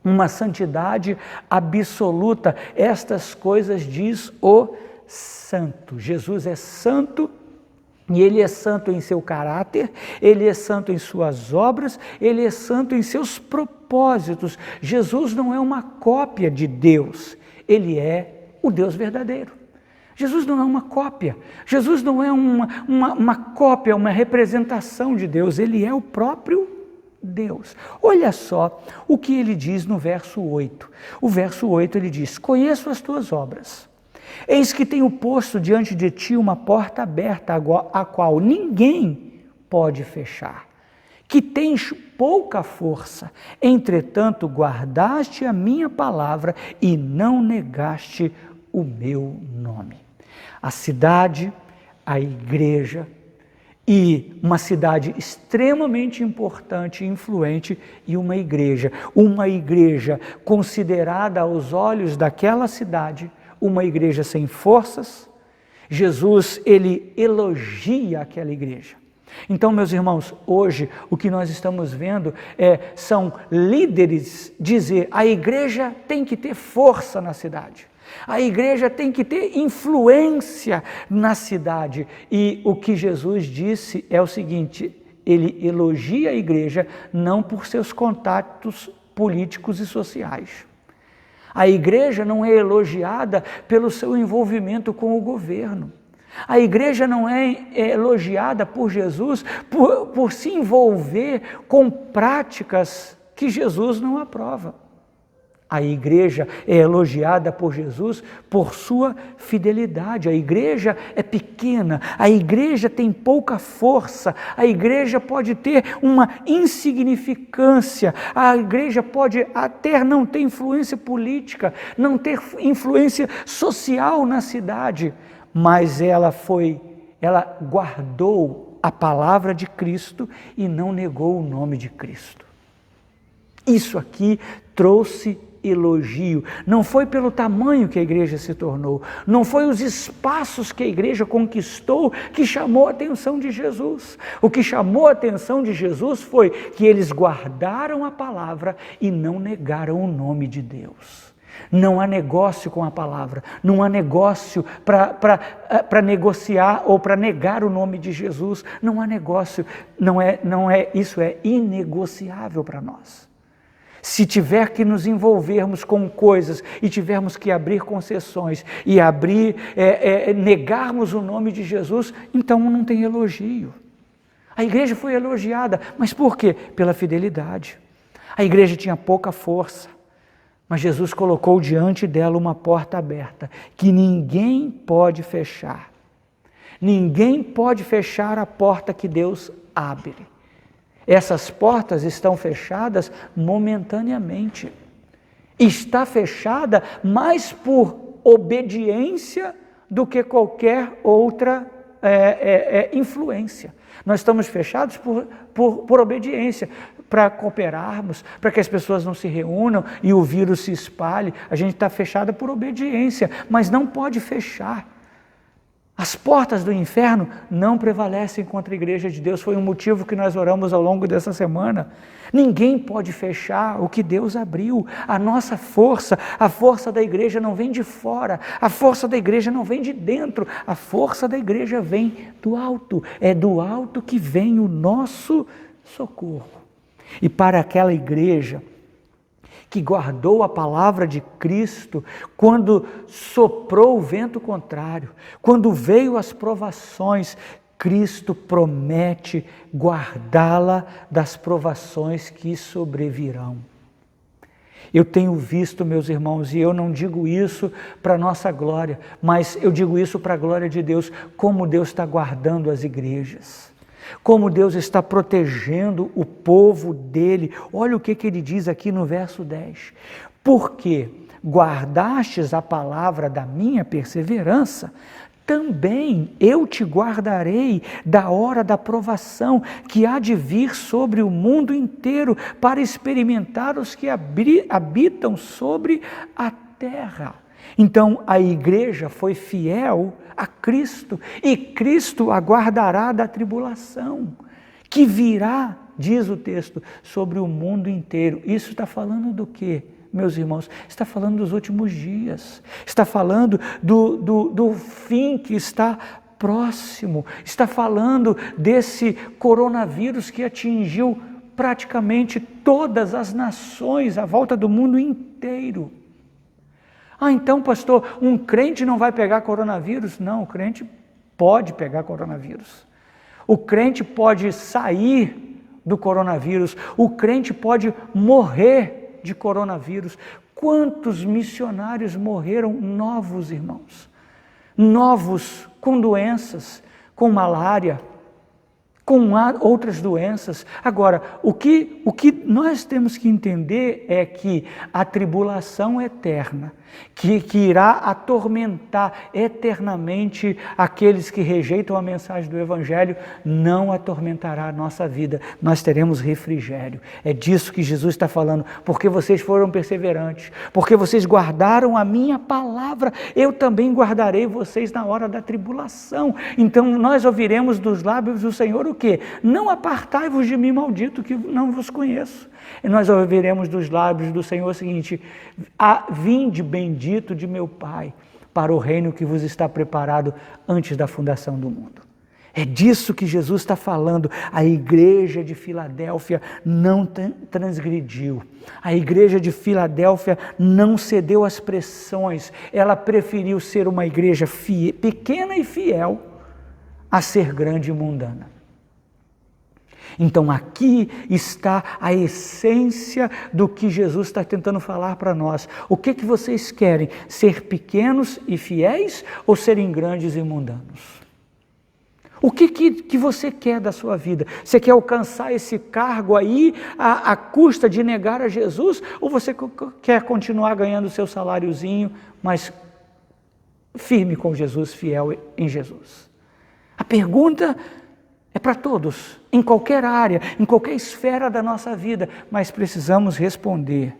uma santidade absoluta. Estas coisas diz o santo. Jesus é santo, e ele é santo em seu caráter, ele é santo em suas obras, ele é santo em seus propósitos. Jesus não é uma cópia de Deus, ele é o Deus verdadeiro. Jesus não é uma cópia, Jesus não é uma cópia, uma representação de Deus, ele é o próprio Deus. Olha só o que ele diz no verso 8. O verso 8 ele diz: conheço as tuas obras, eis que tenho posto diante de ti uma porta aberta, a qual ninguém pode fechar, que tens pouca força, entretanto guardaste a minha palavra e não negaste o meu nome. A cidade, a igreja, e uma cidade extremamente importante e influente, e uma igreja considerada aos olhos daquela cidade, uma igreja sem forças. Jesus, ele elogia aquela igreja. Então, meus irmãos, hoje o que nós estamos vendo são líderes dizer: a igreja tem que ter força na cidade. A igreja tem que ter influência na cidade. E o que Jesus disse é o seguinte: ele elogia a igreja não por seus contatos políticos e sociais. A igreja não é elogiada pelo seu envolvimento com o governo. A igreja não é elogiada por Jesus por se envolver com práticas que Jesus não aprova. A igreja é elogiada por Jesus por sua fidelidade. A igreja é pequena, a igreja tem pouca força, a igreja pode ter uma insignificância, a igreja pode até não ter influência política, não ter influência social na cidade, mas ela guardou a palavra de Cristo e não negou o nome de Cristo. Isso aqui trouxe elogio. Não foi pelo tamanho que a igreja se tornou, não foi os espaços que a igreja conquistou que chamou a atenção de Jesus. O que chamou a atenção de Jesus foi que eles guardaram a palavra e não negaram o nome de Deus. Não há negócio com a palavra, não há negócio para negociar ou para negar o nome de Jesus, não há negócio, isso é inegociável para nós. Se tiver que nos envolvermos com coisas e tivermos que abrir concessões e negarmos o nome de Jesus, então não tem elogio. A igreja foi elogiada, mas por quê? Pela fidelidade. A igreja tinha pouca força, mas Jesus colocou diante dela uma porta aberta que ninguém pode fechar. Ninguém pode fechar a porta que Deus abre. Essas portas estão fechadas momentaneamente. Está fechada mais por obediência do que qualquer outra influência. Nós estamos fechados por obediência, para cooperarmos, para que as pessoas não se reúnam e o vírus se espalhe. A gente está fechada por obediência, mas não pode fechar. As portas do inferno não prevalecem contra a igreja de Deus. Foi um motivo que nós oramos ao longo dessa semana. Ninguém pode fechar o que Deus abriu. A nossa força, a força da igreja não vem de fora, a força da igreja não vem de dentro, a força da igreja vem do alto. É do alto que vem o nosso socorro. E para aquela igreja que guardou a palavra de Cristo, quando soprou o vento contrário, quando veio as provações, Cristo promete guardá-la das provações que sobrevirão. Eu tenho visto, meus irmãos, e eu não digo isso para nossa glória, mas eu digo isso para a glória de Deus, como Deus está guardando as igrejas. Como Deus está protegendo o povo dele. Olha o que ele diz aqui no verso 10. Porque guardastes a palavra da minha perseverança, também eu te guardarei da hora da provação que há de vir sobre o mundo inteiro para experimentar os que habitam sobre a terra. Então a igreja foi fiel a Cristo e Cristo a guardará da tribulação que virá, diz o texto, sobre o mundo inteiro. Isso está falando do quê, meus irmãos? Está falando dos últimos dias, está falando do fim que está próximo, está falando desse coronavírus que atingiu praticamente todas as nações à volta do mundo inteiro. Ah, então, pastor, um crente não vai pegar coronavírus? Não, o crente pode pegar coronavírus. O crente pode sair do coronavírus. O crente pode morrer de coronavírus. Quantos missionários morreram novos, irmãos? Novos, com doenças, com malária, com outras doenças. Agora, o que nós temos que entender é que a tribulação eterna, que irá atormentar eternamente aqueles que rejeitam a mensagem do Evangelho, não atormentará a nossa vida. Nós teremos refrigério. É disso que Jesus está falando. Porque vocês foram perseverantes, porque vocês guardaram a minha palavra, eu também guardarei vocês na hora da tribulação. Então nós ouviremos dos lábios do Senhor o quê? Não apartai-vos de mim, maldito, que não vos conheço. E nós ouviremos dos lábios do Senhor o seguinte: vinde bendito de meu Pai, para o reino que vos está preparado antes da fundação do mundo. É disso que Jesus está falando. A igreja de Filadélfia não transgrediu. A igreja de Filadélfia não cedeu às pressões. Ela preferiu ser uma igreja pequena e fiel a ser grande e mundana. Então aqui está a essência do que Jesus está tentando falar para nós. O que vocês querem? Ser pequenos e fiéis ou serem grandes e mundanos? O que você quer da sua vida? Você quer alcançar esse cargo aí à custa de negar a Jesus? Ou você quer continuar ganhando o seu saláriozinho, mas firme com Jesus, fiel em Jesus? A pergunta é para todos, em qualquer área, em qualquer esfera da nossa vida, mas precisamos responder.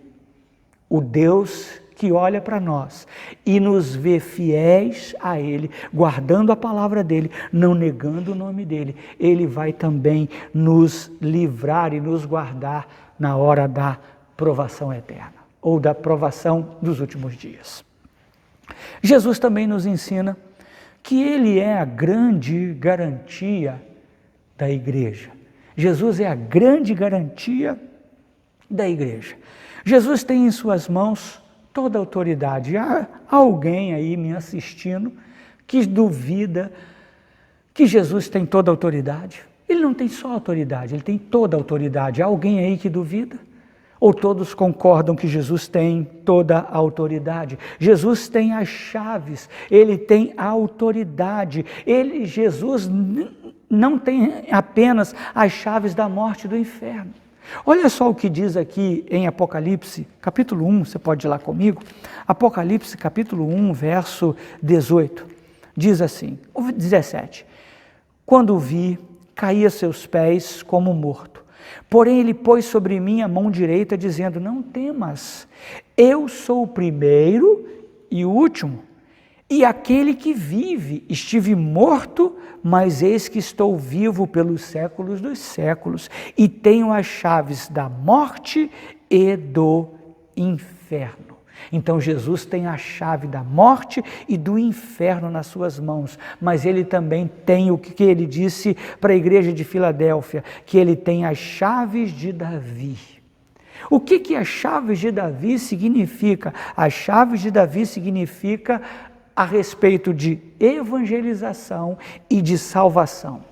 O Deus que olha para nós e nos vê fiéis a Ele, guardando a palavra dEle, não negando o nome dEle, Ele vai também nos livrar e nos guardar na hora da provação eterna, ou da provação dos últimos dias. Jesus também nos ensina que Ele é a grande garantia da igreja. Jesus é a grande garantia da igreja. Jesus tem em suas mãos toda a autoridade. Há alguém aí me assistindo que duvida que Jesus tem toda a autoridade? Ele não tem só autoridade, ele tem toda a autoridade. Há alguém aí que duvida? Ou todos concordam que Jesus tem toda a autoridade? Jesus tem as chaves, ele tem a autoridade. Jesus não tem apenas as chaves da morte e do inferno. Olha só o que diz aqui em Apocalipse, capítulo 1, você pode ir lá comigo. Apocalipse, capítulo 1, verso 18, diz assim, 17. Quando o vi, caí a seus pés como morto. Porém ele pôs sobre mim a mão direita, dizendo, não temas, eu sou o primeiro e o último, e aquele que vive. Estive morto, mas eis que estou vivo pelos séculos dos séculos, e tenho as chaves da morte e do inferno. Então Jesus tem a chave da morte e do inferno nas suas mãos, mas ele também tem o que ele disse para a igreja de Filadélfia, que ele tem as chaves de Davi. O que as chaves de Davi significa? As chaves de Davi significa a respeito de evangelização e de salvação.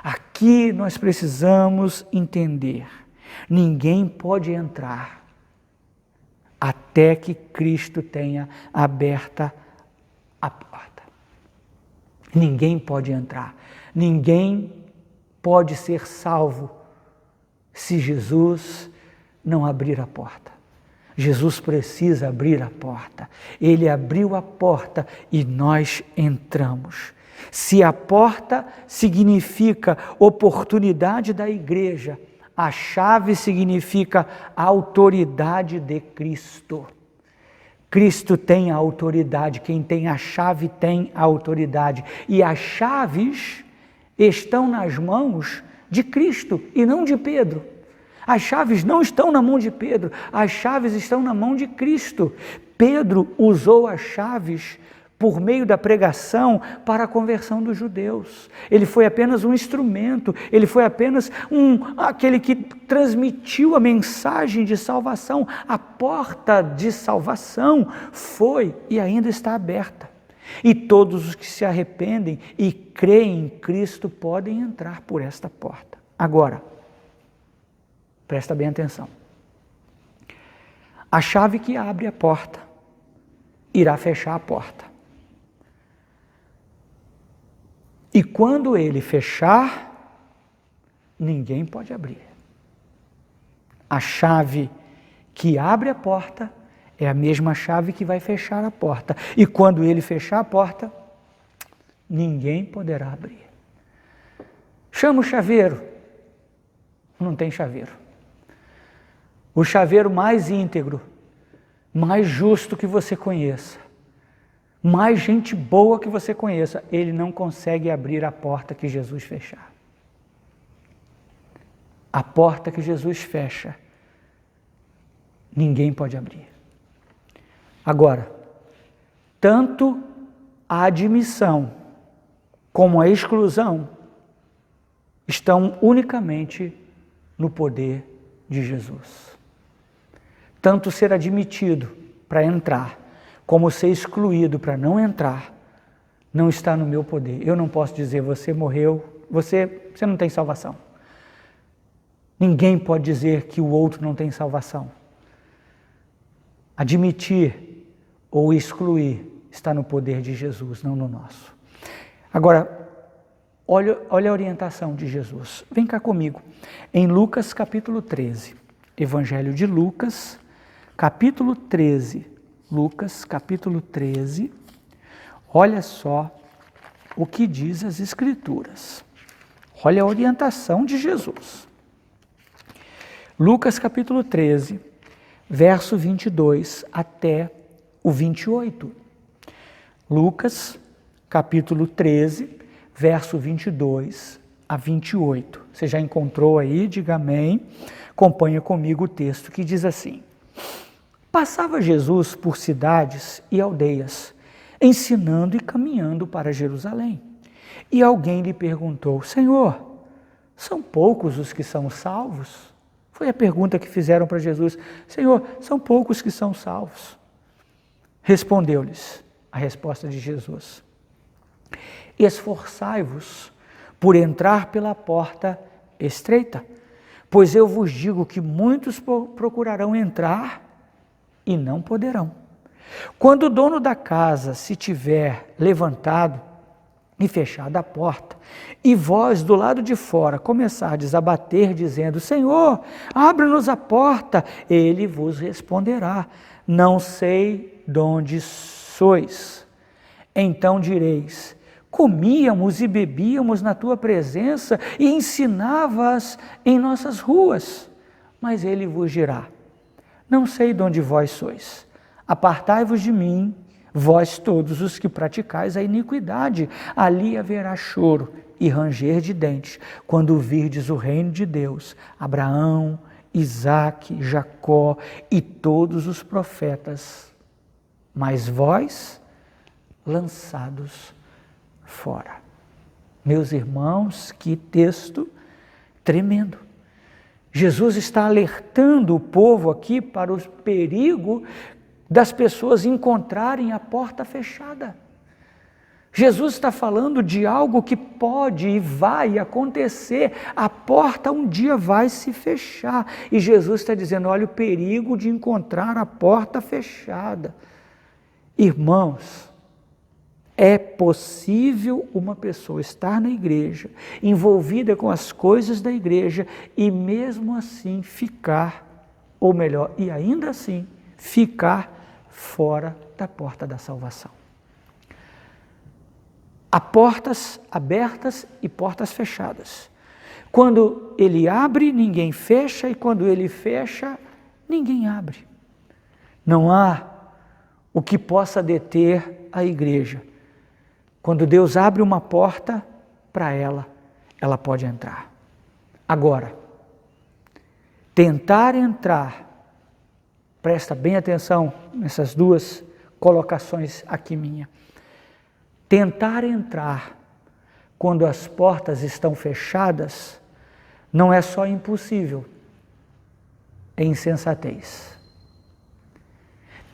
Aqui nós precisamos entender, ninguém pode entrar até que Cristo tenha aberta a porta. Ninguém pode entrar, ninguém pode ser salvo se Jesus não abrir a porta. Jesus precisa abrir a porta. Ele abriu a porta e nós entramos. Se a porta significa oportunidade da igreja, a chave significa a autoridade de Cristo. Cristo tem a autoridade, quem tem a chave tem a autoridade. E as chaves estão nas mãos de Cristo e não de Pedro. As chaves não estão na mão de Pedro, as chaves estão na mão de Cristo. Pedro usou as chaves por meio da pregação para a conversão dos judeus. Ele foi apenas um instrumento, ele foi apenas aquele que transmitiu a mensagem de salvação. A porta de salvação foi e ainda está aberta. E todos os que se arrependem e creem em Cristo podem entrar por esta porta. Agora, presta bem atenção. A chave que abre a porta irá fechar a porta. E quando ele fechar, ninguém pode abrir. A chave que abre a porta é a mesma chave que vai fechar a porta. E quando ele fechar a porta, ninguém poderá abrir. Chama o chaveiro. Não tem chaveiro. O chaveiro mais íntegro, mais justo que você conheça, mais gente boa que você conheça, ele não consegue abrir a porta que Jesus fechar. A porta que Jesus fecha, ninguém pode abrir. Agora, tanto a admissão como a exclusão, estão unicamente no poder de Jesus. Tanto ser admitido para entrar, como ser excluído para não entrar, não está no meu poder. Eu não posso dizer, você morreu, você não tem salvação. Ninguém pode dizer que o outro não tem salvação. Admitir ou excluir está no poder de Jesus, não no nosso. Agora, olha a orientação de Jesus. Vem cá comigo. Em Lucas capítulo 13, Evangelho de Lucas, capítulo 13. Lucas capítulo 13, olha só o que diz as Escrituras. Olha a orientação de Jesus. Lucas capítulo 13, verso 22 até o 28. Lucas capítulo 13, verso 22 a 28. Você já encontrou aí? Diga amém. Acompanha comigo o texto que diz assim: Passava Jesus por cidades e aldeias, ensinando e caminhando para Jerusalém. E alguém lhe perguntou: Senhor, são poucos os que são salvos? Foi a pergunta que fizeram para Jesus. Senhor, são poucos que são salvos. Respondeu-lhes a resposta de Jesus: Esforçai-vos por entrar pela porta estreita, pois eu vos digo que muitos procurarão entrar e não poderão. Quando o dono da casa se tiver levantado e fechado a porta, e vós do lado de fora começardes a bater, dizendo: Senhor, abre-nos a porta, ele vos responderá: Não sei de onde sois. Então direis: Comíamos e bebíamos na tua presença e ensinavas em nossas ruas. Mas ele vos dirá: Não sei de onde vós sois. Apartai-vos de mim, vós todos os que praticais a iniquidade. Ali haverá choro e ranger de dentes, quando virdes o reino de Deus. Abraão, Isaque, Jacó e todos os profetas. Mas vós, lançados fora. Meus irmãos, que texto tremendo. Jesus está alertando o povo aqui para o perigo das pessoas encontrarem a porta fechada. Jesus está falando de algo que pode e vai acontecer. A porta um dia vai se fechar. E Jesus está dizendo: olha o perigo de encontrar a porta fechada. Irmãos, é possível uma pessoa estar na igreja, envolvida com as coisas da igreja, e mesmo assim ficar, ou melhor, e ainda assim ficar fora da porta da salvação. Há portas abertas e portas fechadas. Quando ele abre, ninguém fecha, e quando ele fecha, ninguém abre. Não há o que possa deter a igreja. Quando Deus abre uma porta para ela, ela pode entrar. Agora, tentar entrar, presta bem atenção nessas duas colocações aqui minha. Tentar entrar quando as portas estão fechadas não é só impossível, é insensatez.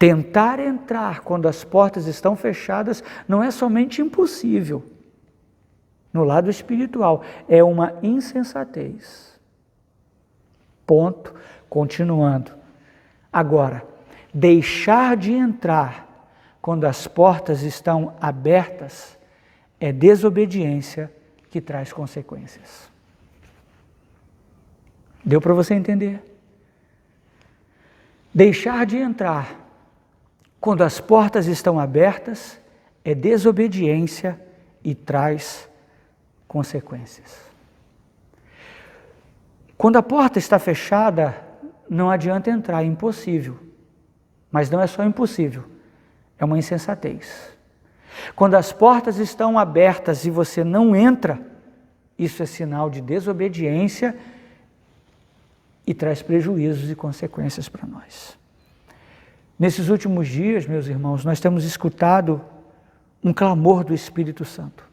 Tentar entrar quando as portas estão fechadas não é somente impossível. No lado espiritual, é uma insensatez. Ponto. Continuando. Agora, deixar de entrar quando as portas estão abertas é desobediência que traz consequências. Deu para você entender? Deixar de entrar quando as portas estão abertas é desobediência e traz consequências. Quando a porta está fechada, não adianta entrar, é impossível. Mas não é só impossível, é uma insensatez. Quando as portas estão abertas e você não entra, isso é sinal de desobediência e traz prejuízos e consequências para nós. Nesses últimos dias, meus irmãos, nós temos escutado um clamor do Espírito Santo.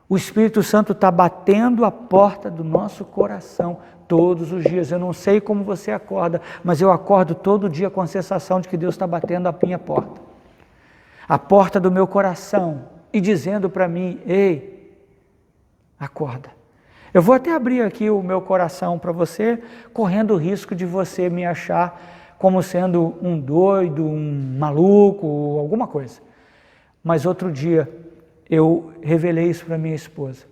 O Espírito Santo está batendo a porta do nosso coração todos os dias. Eu não sei como você acorda, mas eu acordo todo dia com a sensação de que Deus está batendo a minha porta. A porta do meu coração e dizendo para mim: ei, acorda. Eu vou até abrir aqui o meu coração para você, correndo o risco de você me achar como sendo um doido, um maluco, alguma coisa. Mas outro dia eu revelei isso para minha esposa.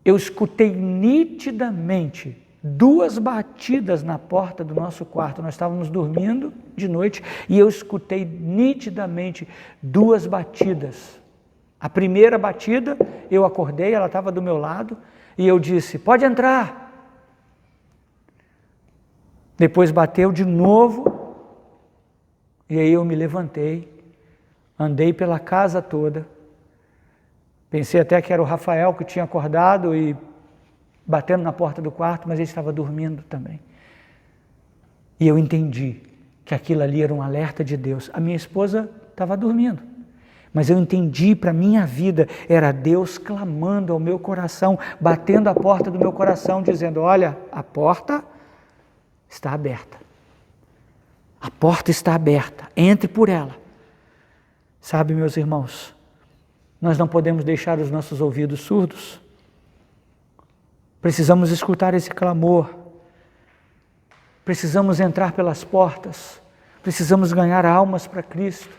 Eu escutei nitidamente 2 batidas na porta do nosso quarto. Nós estávamos dormindo de noite e eu escutei nitidamente 2 batidas. A primeira batida, eu acordei, ela estava do meu lado e eu disse: pode entrar. Depois bateu de novo e aí eu me levantei, andei pela casa toda. Pensei até que era o Rafael que tinha acordado e batendo na porta do quarto, mas ele estava dormindo também. E eu entendi que aquilo ali era um alerta de Deus. A minha esposa estava dormindo, mas eu entendi, para a minha vida, era Deus clamando ao meu coração, batendo a porta do meu coração, dizendo: olha, a porta está aberta. A porta está aberta, entre por ela. Sabe, meus irmãos, nós não podemos deixar os nossos ouvidos surdos. Precisamos escutar esse clamor. Precisamos entrar pelas portas. Precisamos ganhar almas para Cristo.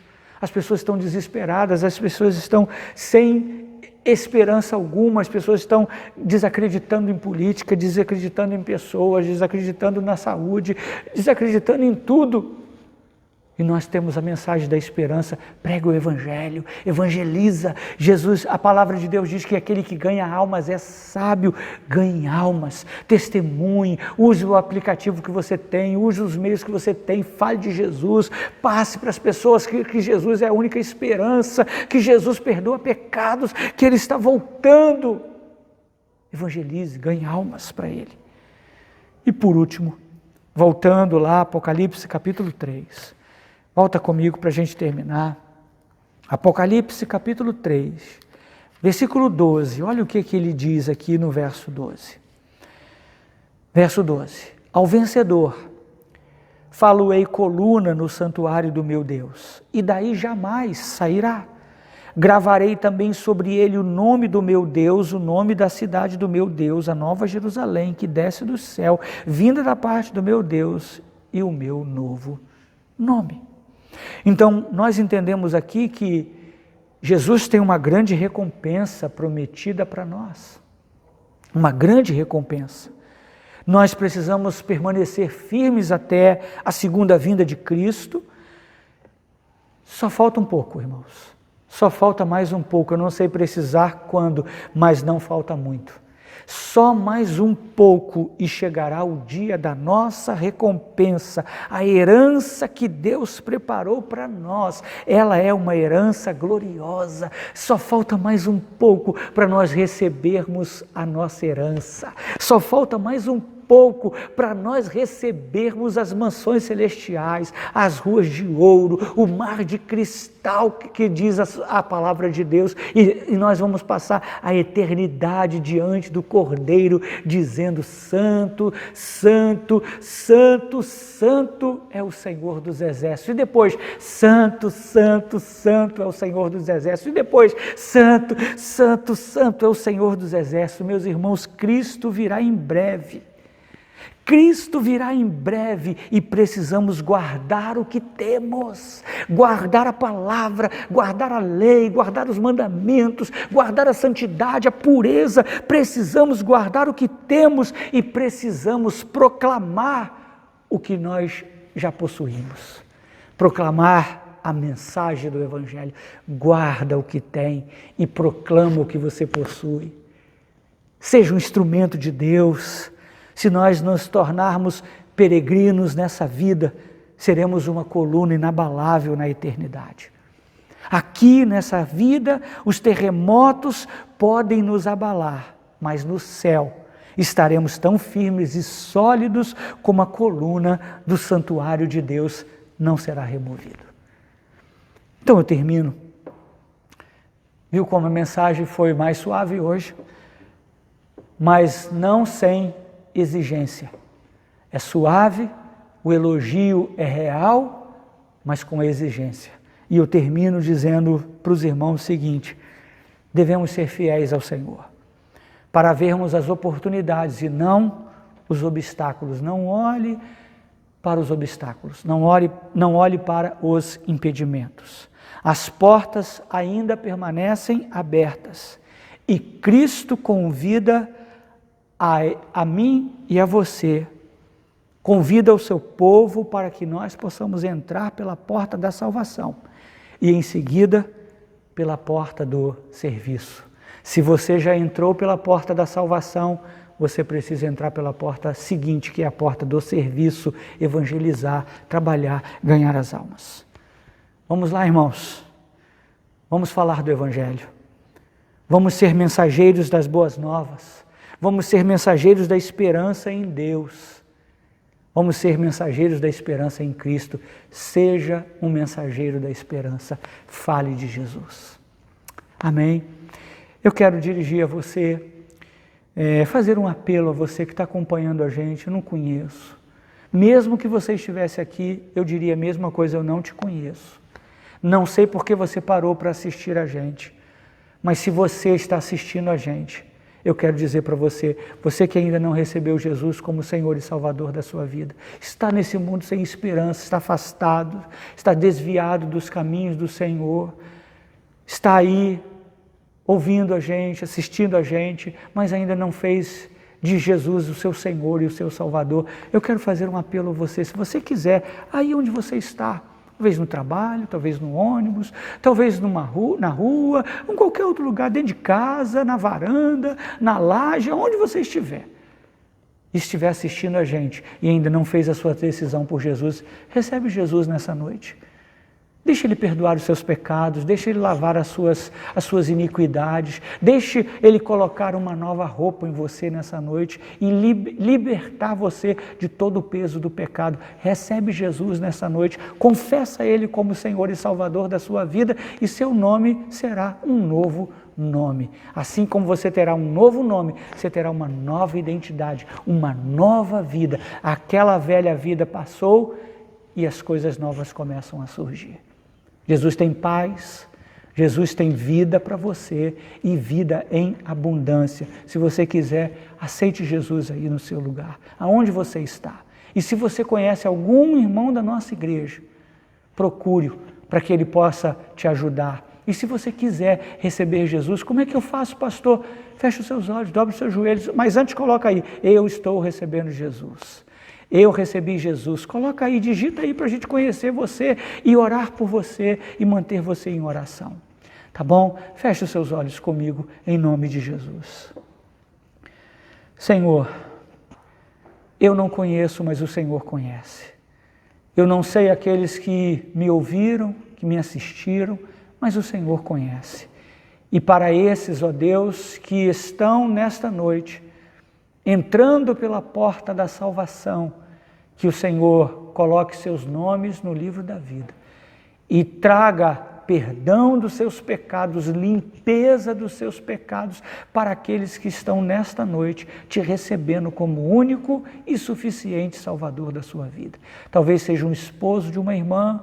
As pessoas estão desesperadas, as pessoas estão sem esperança alguma, as pessoas estão desacreditando em política, desacreditando em pessoas, desacreditando na saúde, desacreditando em tudo. E nós temos a mensagem da esperança. Prega o Evangelho, evangeliza. Jesus, a palavra de Deus diz que aquele que ganha almas é sábio. Ganhe almas, testemunhe, use o aplicativo que você tem, use os meios que você tem, fale de Jesus, passe para as pessoas que Jesus é a única esperança, que Jesus perdoa pecados, que Ele está voltando. Evangelize, ganhe almas para Ele. E por último, voltando lá, Apocalipse capítulo 3. Volta comigo para a gente terminar. Apocalipse capítulo 3, versículo 12. Olha o que ele diz aqui no verso 12. Verso 12. Ao vencedor, falo-ei coluna no santuário do meu Deus, e daí jamais sairá. Gravarei também sobre ele o nome do meu Deus, o nome da cidade do meu Deus, a nova Jerusalém, que desce do céu, vinda da parte do meu Deus, e o meu novo nome. Então, nós entendemos aqui que Jesus tem uma grande recompensa prometida para nós. Uma grande recompensa. Nós precisamos permanecer firmes até a segunda vinda de Cristo. Só falta um pouco, irmãos. Só falta mais um pouco. Eu não sei precisar quando, mas não falta muito. Só mais um pouco e chegará o dia da nossa recompensa, a herança que Deus preparou para nós. Ela é uma herança gloriosa. Só falta mais um pouco para nós recebermos a nossa herança. Só falta mais um pouco para nós recebermos as mansões celestiais, as ruas de ouro, o mar de cristal que diz a palavra de Deus, e nós vamos passar a eternidade diante do Cordeiro, dizendo: Santo, Santo, Santo, Santo é o Senhor dos Exércitos. E depois, Santo, Santo, Santo é o Senhor dos Exércitos. E depois, Santo, Santo, Santo é o Senhor dos Exércitos. Meus irmãos, Cristo virá em breve. Cristo virá em breve e precisamos guardar o que temos, guardar a palavra, guardar a lei, guardar os mandamentos, guardar a santidade, a pureza. Precisamos guardar o que temos e precisamos proclamar o que nós já possuímos. Proclamar a mensagem do Evangelho. Guarda o que tem e proclama o que você possui. Seja um instrumento de Deus. Se nós nos tornarmos peregrinos nessa vida, seremos uma coluna inabalável na eternidade. Aqui nessa vida, os terremotos podem nos abalar, mas no céu estaremos tão firmes e sólidos como a coluna do santuário de Deus não será removida. Então eu termino Viu como a mensagem foi mais suave hoje? Mas não sem exigência. É suave, o elogio é real, mas com exigência. E eu termino dizendo para os irmãos o seguinte: devemos ser fiéis ao Senhor, para vermos as oportunidades e não os obstáculos. Não olhe para os obstáculos, não olhe para os impedimentos. As portas ainda permanecem abertas e Cristo convida a mim e a você, convida o seu povo para que nós possamos entrar pela porta da salvação e em seguida pela porta do serviço. Se você já entrou pela porta da salvação, você precisa entrar pela porta seguinte, que é a porta do serviço, evangelizar, trabalhar, ganhar as almas. Vamos lá, irmãos. Vamos falar do Evangelho. Vamos ser mensageiros das boas novas. Vamos ser mensageiros da esperança em Deus. Vamos ser mensageiros da esperança em Cristo. Seja um mensageiro da esperança. Fale de Jesus. Amém? Eu quero dirigir a você, fazer um apelo a você que está acompanhando a gente. Eu não conheço. Mesmo que você estivesse aqui, eu diria a mesma coisa: eu não te conheço. Não sei por que você parou para assistir a gente, mas se você está assistindo a gente, eu quero dizer para você, você que ainda não recebeu Jesus como Senhor e Salvador da sua vida, está nesse mundo sem esperança, está afastado, está desviado dos caminhos do Senhor, está aí ouvindo a gente, assistindo a gente, mas ainda não fez de Jesus o seu Senhor e o seu Salvador. Eu quero fazer um apelo a você, se você quiser, aí onde você está, talvez no trabalho, talvez no ônibus, talvez na rua, em qualquer outro lugar, dentro de casa, na varanda, na laje, onde você estiver assistindo a gente e ainda não fez a sua decisão por Jesus, recebe Jesus nessa noite. Deixe Ele perdoar os seus pecados, deixe Ele lavar as suas iniquidades, deixe Ele colocar uma nova roupa em você nessa noite e libertar você de todo o peso do pecado. Recebe Jesus nessa noite, confessa Ele como Senhor e Salvador da sua vida e seu nome será um novo nome. Assim como você terá um novo nome, você terá uma nova identidade, uma nova vida. Aquela velha vida passou e as coisas novas começam a surgir. Jesus tem paz, Jesus tem vida para você e vida em abundância. Se você quiser, aceite Jesus aí no seu lugar, aonde você está. E se você conhece algum irmão da nossa igreja, procure-o para que ele possa te ajudar. E se você quiser receber Jesus, como é que eu faço, pastor? Feche os seus olhos, dobre os seus joelhos, mas antes coloca aí: eu estou recebendo Jesus. Eu recebi Jesus. Coloca aí, digita aí para a gente conhecer você e orar por você e manter você em oração. Tá bom? Feche os seus olhos comigo em nome de Jesus. Senhor, eu não conheço, mas o Senhor conhece. Eu não sei aqueles que me ouviram, que me assistiram, mas o Senhor conhece. E para esses, ó Deus, que estão nesta noite entrando pela porta da salvação, que o Senhor coloque seus nomes no livro da vida e traga perdão dos seus pecados, limpeza dos seus pecados para aqueles que estão nesta noite te recebendo como único e suficiente Salvador da sua vida. Talvez seja um esposo de uma irmã,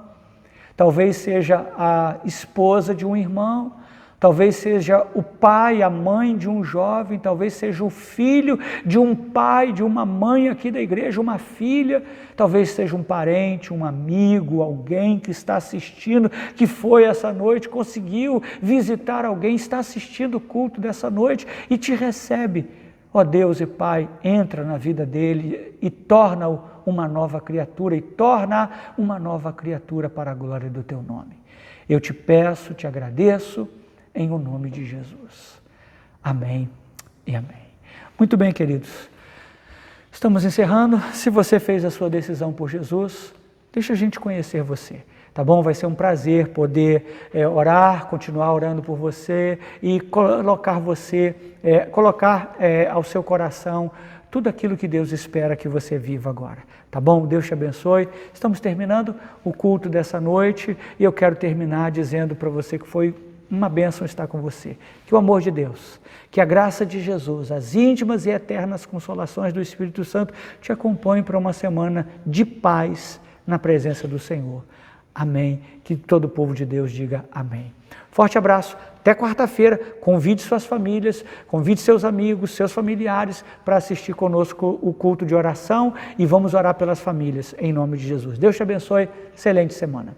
talvez seja a esposa de um irmão, talvez seja o pai, a mãe de um jovem, talvez seja o filho de um pai, de uma mãe aqui da igreja, uma filha, talvez seja um parente, um amigo, alguém que está assistindo, que foi essa noite, conseguiu visitar alguém, está assistindo o culto dessa noite e te recebe. Ó Deus e Pai, entra na vida dele e torna-o uma nova criatura, e torna uma nova criatura para a glória do teu nome. Eu te peço, te agradeço, em o nome de Jesus. Amém e amém. Muito bem, queridos. Estamos encerrando. Se você fez a sua decisão por Jesus, deixa a gente conhecer você, tá bom? Vai ser um prazer poder orar, continuar orando por você e colocar ao seu coração tudo aquilo que Deus espera que você viva agora, tá bom? Deus te abençoe. Estamos terminando o culto dessa noite e eu quero terminar dizendo para você que foi uma bênção estar com você. Que o amor de Deus, que a graça de Jesus, as íntimas e eternas consolações do Espírito Santo te acompanhem para uma semana de paz na presença do Senhor. Amém. Que todo o povo de Deus diga amém. Forte abraço. Até quarta-feira. Convide suas famílias, convide seus amigos, seus familiares para assistir conosco o culto de oração e vamos orar pelas famílias, em nome de Jesus. Deus te abençoe. Excelente semana.